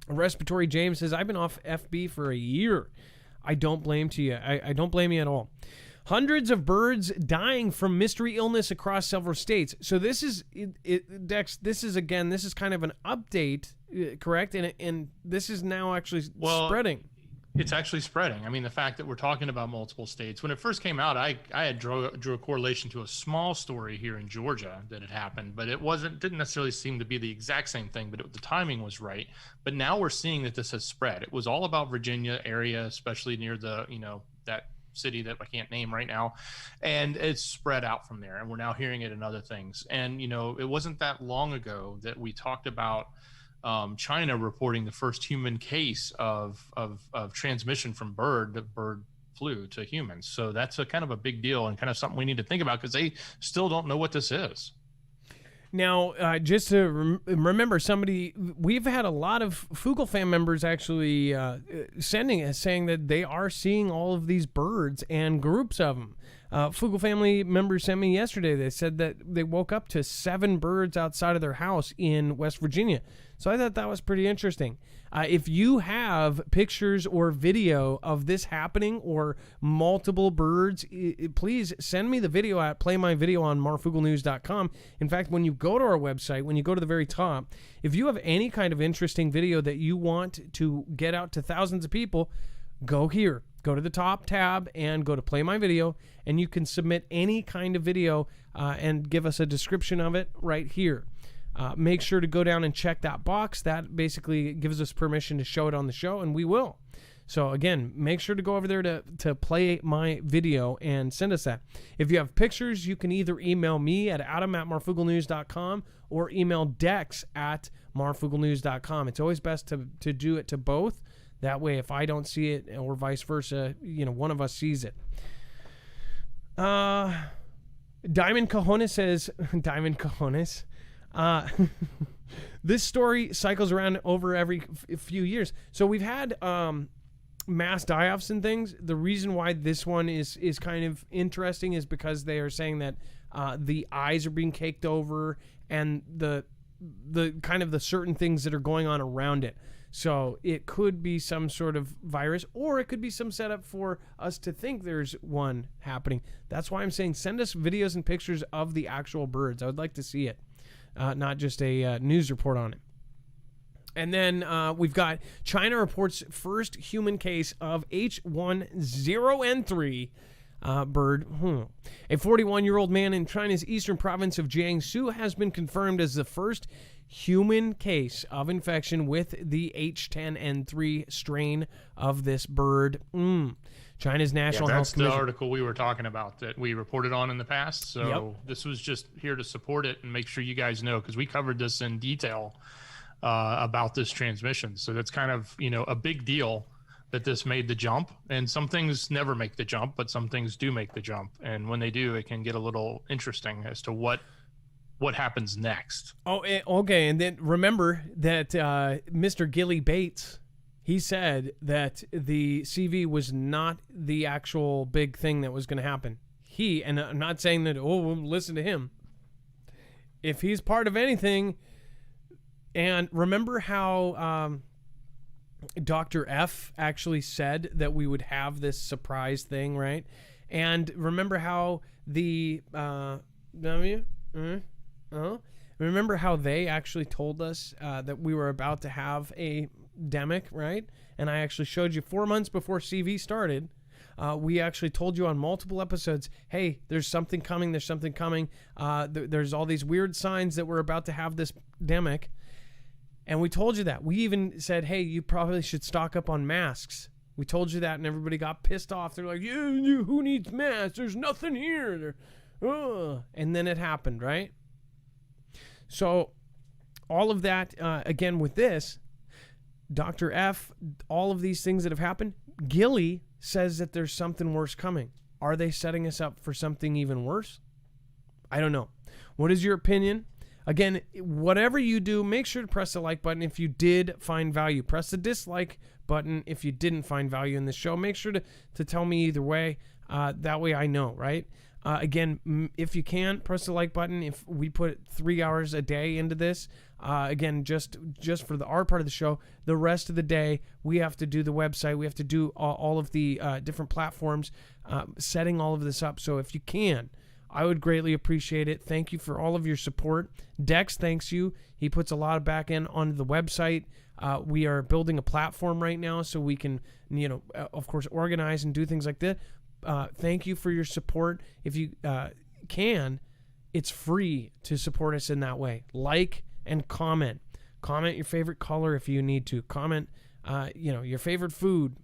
Respiratory James says, I've been off FB for a year. I don't blame you. I don't blame you at all. Hundreds of birds dying from mystery illness across several states. So this is, Dex, this is kind of an update, correct? And this is now actually spreading. It's actually spreading. I mean, the fact that we're talking about multiple states. When it first came out, I had drew a correlation to a small story here in Georgia that had happened, but didn't necessarily seem to be the exact same thing, but the timing was right. But now we're seeing that this has spread. It was all about Virginia area, especially near the, that city that I can't name right now. And it's spread out from there. And we're now hearing it in other things. And, it wasn't that long ago that we talked about China reporting the first human case of transmission from bird flu to humans. So that's a kind of a big deal and kind of something we need to think about because they still don't know what this is. Now, just to remember, we've had a lot of Foogle fan members actually sending us saying that they are seeing all of these birds and groups of them. Fugle family members sent me yesterday. They said that they woke up to 7 birds outside of their house in West Virginia. So I thought that was pretty interesting. If you have pictures or video of this happening or multiple birds, please send me the video at Play My Video on marfooglenews.com. In fact, when you go to our website, when you go to the very top, if you have any kind of interesting video that you want to get out to thousands of people, go here. Go to the top tab and go to Play My Video, and you can submit any kind of video and give us a description of it right here. Make sure to go down and check that box. That basically gives us permission to show it on the show, and we will. So again, make sure to go over there to Play My Video and send us that. If you have pictures, you can either email me at adam@marfooglenews.com or email Dex at marfooglenews.com. It's always best to do it to both. That way, if I don't see it or vice versa, one of us sees it. Diamond Cojones says, Diamond Cojones, this story cycles around over every few years. So we've had mass die-offs and things. The reason why this one is kind of interesting is because they are saying that the eyes are being caked over and the kind of the certain things that are going on around it. So it could be some sort of virus, or it could be some setup for us to think there's one happening. That's why I'm saying send us videos and pictures of the actual birds. I would like to see it, not just a news report on it. And then we've got China reports first human case of H1N3 bird. A 41-year-old man in China's eastern province of Jiangsu has been confirmed as the first human case of infection with the H10N3 strain of this bird. China's National Health Commission. That's the article we were talking about that we reported on in the past. So This was just here to support it and make sure you guys know, because we covered this in detail about this transmission. So that's kind of, a big deal that this made the jump. And some things never make the jump, but some things do make the jump. And when they do, it can get a little interesting as to what happens next. Oh, okay. And then remember that Mr. Gilly Bates, he said that the CV was not the actual big thing that was going to happen. And I'm not saying that, listen to him. If he's part of anything, and remember how Dr. F actually said that we would have this surprise thing, right? And remember how remember how they actually told us that we were about to have a demic, right? And I actually showed you 4 months before CV started. We actually told you on multiple episodes, hey, there's something coming. There's something coming. There's all these weird signs that we're about to have this demic. And we told you that. We even said, hey, you probably should stock up on masks. We told you that, and everybody got pissed off. They're like, who needs masks? There's nothing here. And then it happened, right? So all of that, again, with this, Dr. F, all of these things that have happened, Gilly says that there's something worse coming. Are they setting us up for something even worse? I don't know. What is your opinion? Again, whatever you do, make sure to press the like button if you did find value. Press the dislike button if you didn't find value in this show. Make sure to tell me either way. That way I know, right? Again, if you can, press the like button. If we put 3 hours a day into this, again, just for our part of the show, the rest of the day, we have to do the website. We have to do all of the different platforms, setting all of this up. So if you can, I would greatly appreciate it. Thank you for all of your support. Dex thanks you. He puts a lot of back end onto the website. We are building a platform right now so we can, of course, organize and do things like that. Thank you for your support. If you can, it's free to support us in that way. Like and comment. Comment your favorite color if you need to. Comment, your favorite food,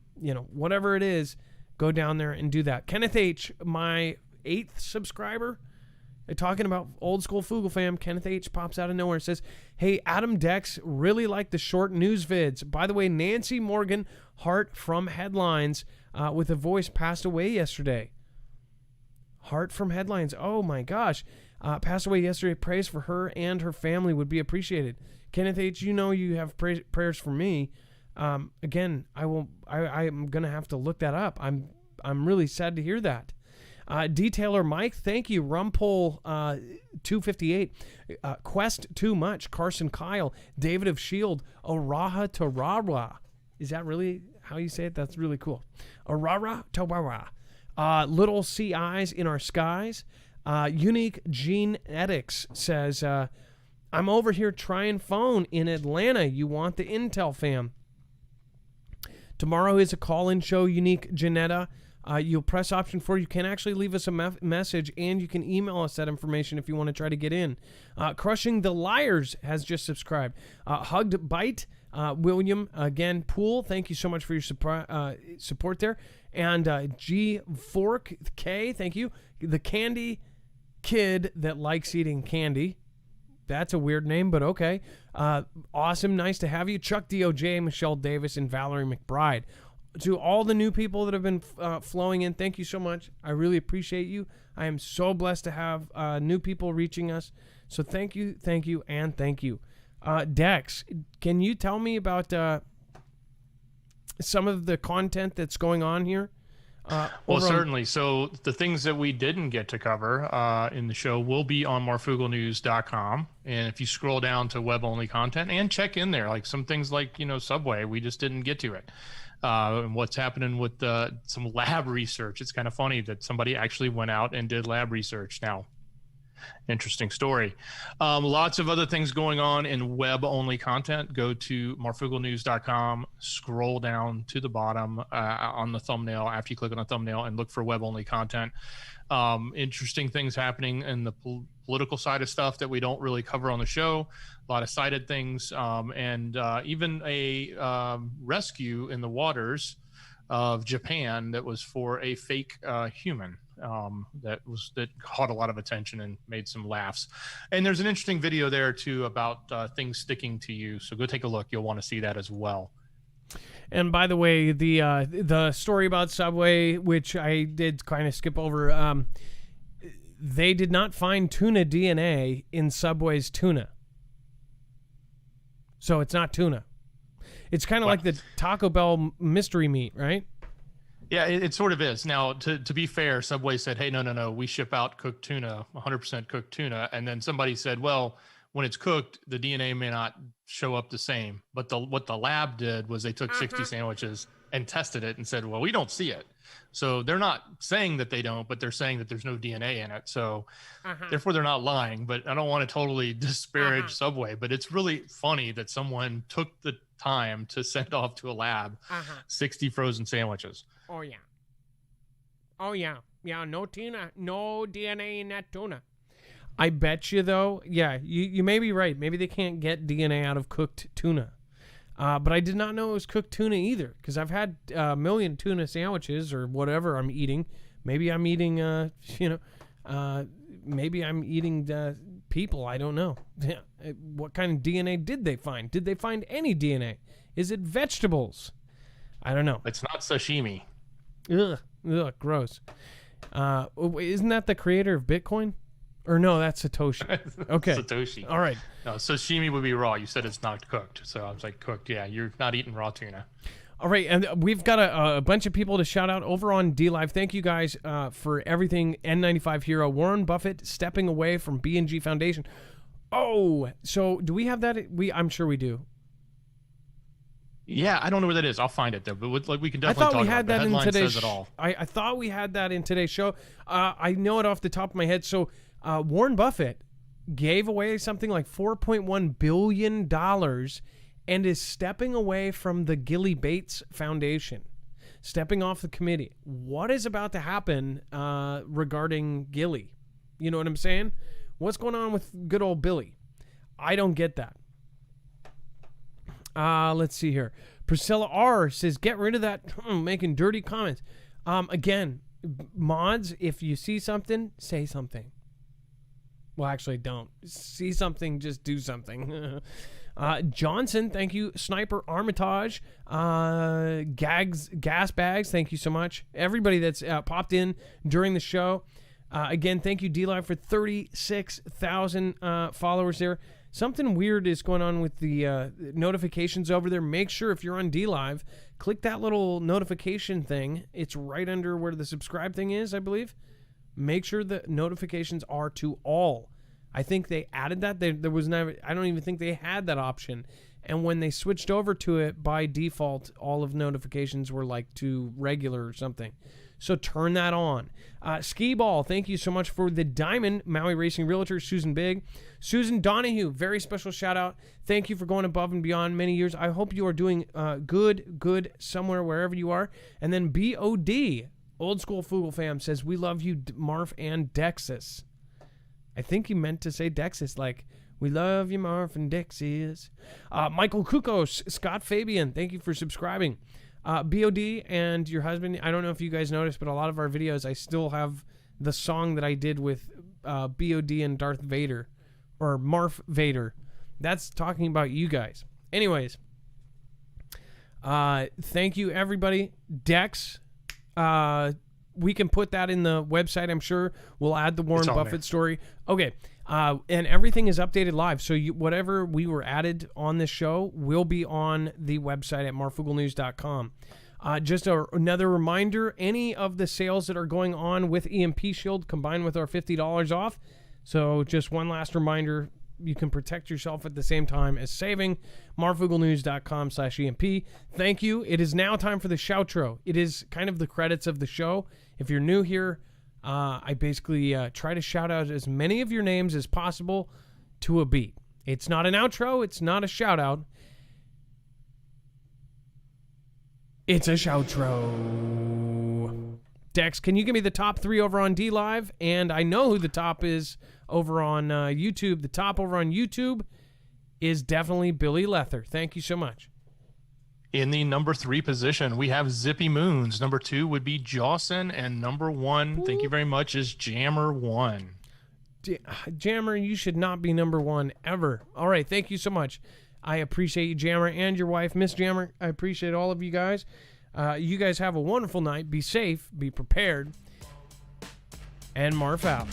whatever it is, go down there and do that. Kenneth H., my 8th subscriber, talking about old school Fugle fam, Kenneth H. pops out of nowhere and says, hey, Adam Dex, really like the short news vids. By the way, Nancy Morgan Hart from Headlines with a voice passed away yesterday. Hart from Headlines. Oh my gosh. Passed away yesterday. Praise for her and her family would be appreciated. Kenneth H., you have prayers for me. Again, I am going to have to look that up. I'm really sad to hear that. Detailer Mike, thank you. Rumpole 258. Quest Too Much. Carson Kyle. David of Shield. Araha Tarara. Is that really how you say it? That's really cool. Arara Tarara. Little Sea Eyes in Our Skies. Unique Genetics says, I'm over here trying phone in Atlanta. You want the Intel fam? Tomorrow is a call-in show, Unique Geneta. You'll press option 4. You can actually leave us a message, and you can email us that information if you want to try to get in. Crushing the Liars has just subscribed. Hugged Bite, William, again, Pool, thank you so much for your support there. And G Fork K, thank you. The Candy Kid that likes eating candy. That's a weird name, but okay. Awesome. Nice to have you. Chuck DOJ, Michelle Davis, and Valerie McBride. To all the new people that have been flowing in, thank you so much. I really appreciate you. I am so blessed to have new people reaching us. So thank you, and thank you. Dex, can you tell me about some of the content that's going on here? Well, certainly. So the things that we didn't get to cover in the show will be on marfooglenews.com. And if you scroll down to web-only content and check in there, like some things like, Subway, we just didn't get to it. And what's happening with some lab research. It's kind of funny that somebody actually went out and did lab research. Now, interesting story. Lots of other things going on in web-only content. Go to marfooglenews.com, scroll down to the bottom on the thumbnail after you click on the thumbnail and look for web-only content. Interesting things happening in the political side of stuff that we don't really cover on the show. A lot of cited things, and even a rescue in the waters of Japan that was for a fake human. That caught a lot of attention and made some laughs. And there's an interesting video there too about things sticking to you. So go take a look. You'll want to see that as well. And by the way, the story about Subway, which I did kind of skip over, they did not find tuna DNA in Subway's tuna. So it's not tuna. It's kind of like the Taco Bell mystery meat, right? Yeah, it sort of is. Now, to be fair, Subway said, hey, no, we ship out cooked tuna, 100% cooked tuna. And then somebody said, well, when it's cooked, the DNA may not show up the same. But what the lab did was they took 60 sandwiches and tested it and said, well, we don't see it. So they're not saying that they don't, but they're saying that there's no DNA in it. So therefore, they're not lying. But I don't want to totally disparage Subway. But it's really funny that someone took the time to send off to a lab 60 frozen sandwiches. Oh, yeah. Yeah, no tuna, no DNA in that tuna. I bet you, though, yeah, you may be right. Maybe they can't get DNA out of cooked tuna. But I did not know it was cooked tuna either, because I've had a million tuna sandwiches or whatever I'm eating. Maybe I'm eating, maybe I'm eating people. I don't know. What kind of DNA did they find? Did they find any DNA? Is it vegetables? I don't know. It's not sashimi. Ugh, gross. Isn't that the creator of Bitcoin? Or no, that's Satoshi. Okay. Satoshi. All right. No, sashimi would be raw. You said it's not cooked. So I was like, cooked. Yeah, you're not eating raw tuna. All right. And we've got a bunch of people to shout out over on DLive. Thank you guys for everything. N95 Hero, Warren Buffett stepping away from B&G Foundation. Oh, so do we have that? I'm sure we do. Yeah, I don't know where that is. I'll find it though. But we can definitely talk about it. I thought we had that in today's says it all. I thought we had that in today's show. I know it off the top of my head. So Warren Buffett gave away something like $4.1 billion and is stepping away from the Gilly Bates Foundation, stepping off the committee. What is about to happen regarding Gilly? You know what I'm saying? What's going on with good old Billy? I don't get that. Let's see here. Priscilla R says, get rid of that making dirty comments. Again, mods, if you see something, say something. Well, actually, don't. See something, just do something. Johnson, thank you. Sniper Armitage. Gas Bags, thank you so much. Everybody that's popped in during the show. Again, thank you, DLive, for 36,000 followers there. Something weird is going on with the notifications over there. Make sure if you're on DLive, click that little notification thing. It's right under where the subscribe thing is, I believe. make sure the notifications are to all. I think they added that. There was never, I don't even think they had that option. And when they switched over to it, by default, all of notifications were like to regular or something. So turn that on. Ski Ball, thank you so much for the diamond. Maui Racing Realtor, Susan Big. Susan Donahue, very special shout out. Thank you for going above and beyond many years. I hope you are doing good somewhere, wherever you are. And then BOD, Old School Foogle Fam, says, we love you, Marf and Dexus. I think he meant to say Dexus, like, we love you, Marf and Dexus. Michael Kukos, Scott Fabian, thank you for subscribing. BOD and your husband, I don't know if you guys noticed, but a lot of our videos, I still have the song that I did with BOD and Darth Vader, or Marf Vader. That's talking about you guys. Anyways, thank you, everybody. Dex, we can put that in the website, I'm sure. We'll add the Warren Buffett story. Okay. And everything is updated live. So whatever we were added on this show will be on the website at marfooglenews.com. Just another reminder, any of the sales that are going on with EMP Shield combined with our $50 off. So just one last reminder, you can protect yourself at the same time as saving. marfooglenews.com/EMP. Thank you. It is now time for the shoutro. It is kind of the credits of the show. If you're new here, I basically try to shout out as many of your names as possible to a beat. It's not an outro. It's not a shout out. It's a shoutro. Dex, can you give me the top 3 over on D Live? And I know who the top is over on YouTube. The top over on YouTube is definitely Billy Lether. Thank you so much. In the number 3 position, we have Zippy Moons. Number 2 would be Jawson, and number 1, thank you very much, is Jammer1. Jammer, you should not be number 1 ever. All right, thank you so much. I appreciate you, Jammer, and your wife, Miss Jammer. I appreciate all of you guys. You guys have a wonderful night. Be safe, be prepared, and Marf out.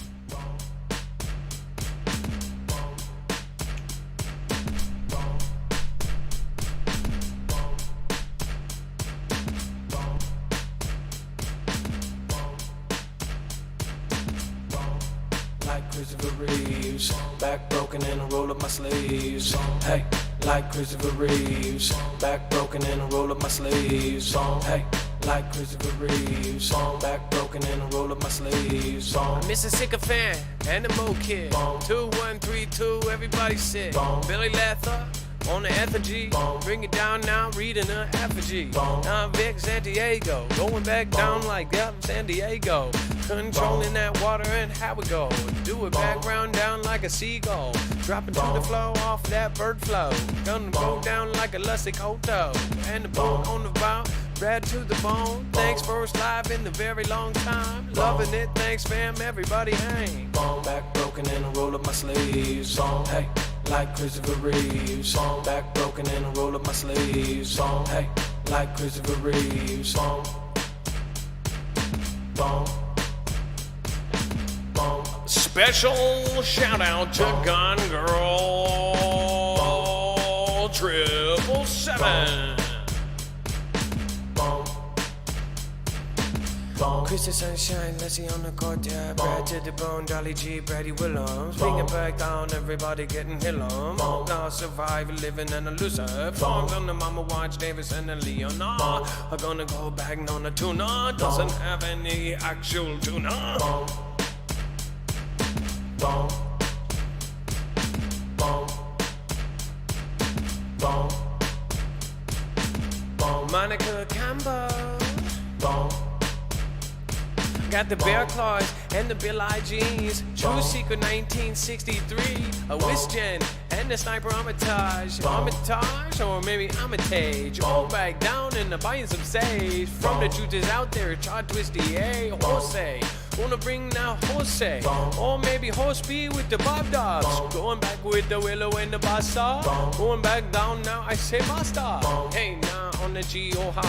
Back broken and I roll up my sleeves. Hey, like Christopher Reeves. Back broken and I roll up my sleeves. Hey, like Christopher Reeves. Back broken and I roll up my sleeves. I'm Mr. Sycophant and the Mo Kid. 2132, everybody sit. Billy Lether on the effigy. Bring it down now, reading the effigy. Now Vic San Diego, going back down like that San Diego. Controlling that water and how we go. Do it background down like a seagull. Dropping to the flow off that bird flow. Gonna go down like a lusty koto. And the bone on the bow, bread to the bone. Thanks for us live in the very long time. Loving it, thanks fam, everybody hang. Back broken and I roll up my sleeves. Hey, like Christopher Reeves. Back broken and I roll up my sleeves. Hey, like Christopher Reeves. Special shout out to Gun Girl 777. Christy Sunshine, Leslie on the court, yeah. Brad to the bone, Dolly G, Brady Williams. Bringing back down, everybody getting hit on. Now survive, living and a loser. Forms on the Mama Watch, Davis and the Leona. Are gonna go back on the tuna. Doesn't have any actual tuna. Monica Campbell. Got the bear claws and the Bill I jeans. True Secret 1963. A Wisgen and the Sniper Armitage. Armitage or maybe Armitage. All back down and buying some sage. From the truthers out there, Chart Twisty, A. Jose. Wanna bring now Jose. Or maybe Horse B with the Bob Dogs. Going back with the Willow and the Bassa. Going back down now, I say Basta. Hey, now on the G.O. Hop.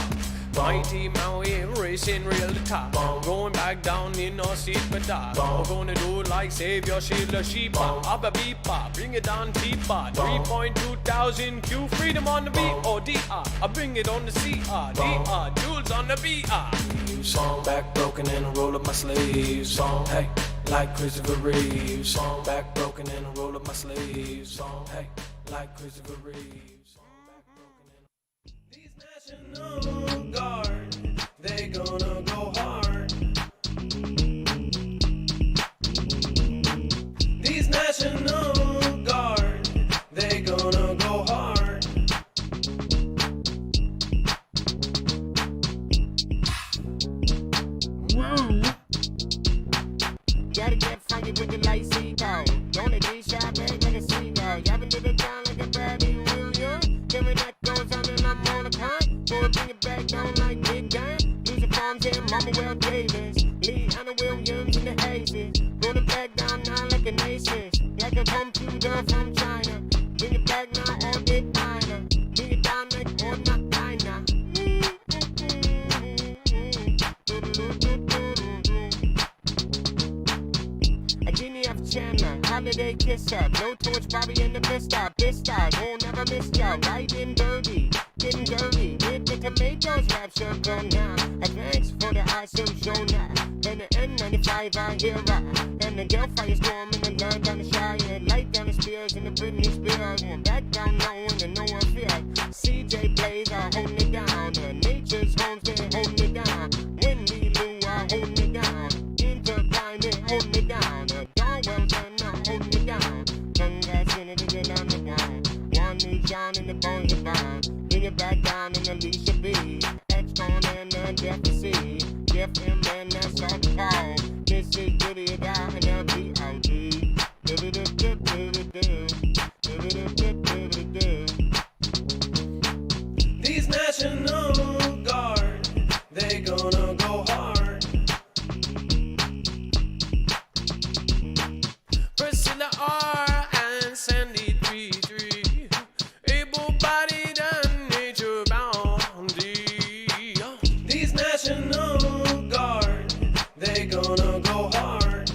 Mighty Maui racing real to top. Going back down in no seat but that. I'm gonna do it like Savior Sheila Sheepa. Abba beepa, bring it down teepa. 3.2 thousand Q freedom on the B-O-D-R. I bring it on the C-R-D-R. Jules on the B-R. Back broken and I roll up my sleeves. Hey, like Christopher Reeves. Back broken and I roll up my sleeves. Hey, like Christopher Reeves. These National Guard, they gonna go hard. These National Guard, they gonna go hard. Gotta get funky with the light seat out. Don't it be shy back like a seagull? Y'all been to the down like a baby William. Give me that goes on and I'm on a con. Boy, bring it back down like Big Gun. Losing farms and Mama Will Davis. Lee Anna Williams in the hazes. Going back down now like an aces. Like a computer from China. Bring it back now all day finer. Bring it down like all not diner. A genie of Chandler, holiday kiss up. No torch, Bobby in the pista. Won't never miss ya. Riding dirty, getting dirty. With the tomatoes, rap circle now. Advance for the awesome show now. And the N95 I hear rock. And the girl firestorm and the gun down the Shire. Light down the Spears and the Britney Spears. Going back down now and no one fear. CJ Blaze are holding it down. Nature's homes, they're holding it down. Wendy Lou are holding it down. Interclimate holding it down. Darwell's now holding it down. Congrats in it to get on the ground. One new John and the bones are bound. Bring it back down in Alicia B. X-Con and the Jeffrey. Jeff M and that's all the call. This is Goody it out and L-B-O-D. These National Guard, they gonna go hard. Priscilla R and Sandy 3-3. Able-bodied and nature bounty. These National Guard, they gonna go hard.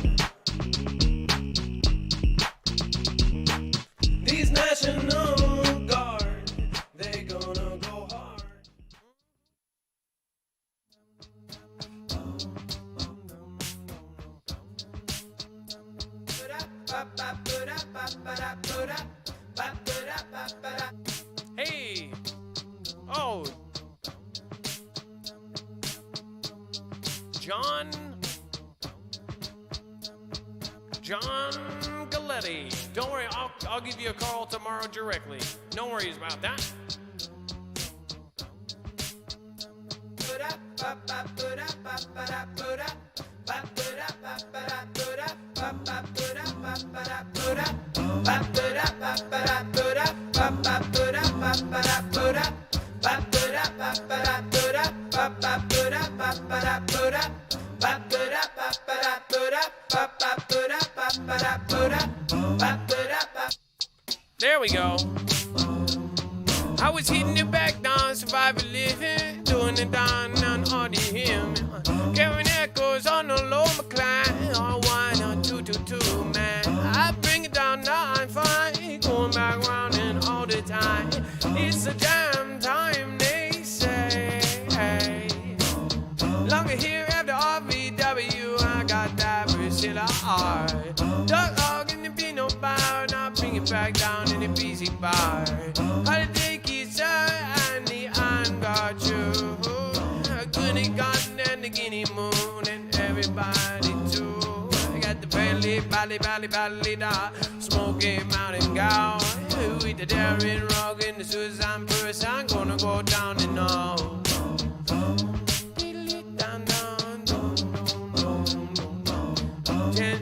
These National Guard, they gonna go hard. Hey! Oh! John Galletti. Don't worry, I'll give you a call tomorrow directly. No worries about that. There we go. I was hitting it back down, survivor living, doing it down on RDM. Carrying echoes on the low McLean, on 1 or 222, man. I bring it down now, I'm fine, going back round and all the time. It's a jam time, they say. Longer here after RVW, I got that Priscilla R. Duck hog in the Pinot Bar, now bring it back down in the BC Bar. Holiday kids and the got you. Goody Garden and the Guinea Moon and everybody too. I got the Bally da, Smoky Mountain Gow. With the Darren Rock and the Susan Purse, I'm gonna go down and all.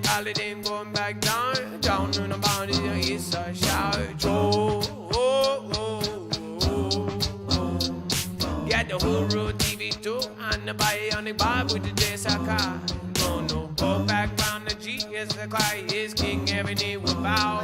Holiday going back down on the bounty, it's a shout. Got the whole road TV too, and the bionic bar with the Desaka. No, go back round the G, yes, the quiet is king, every knee will bow.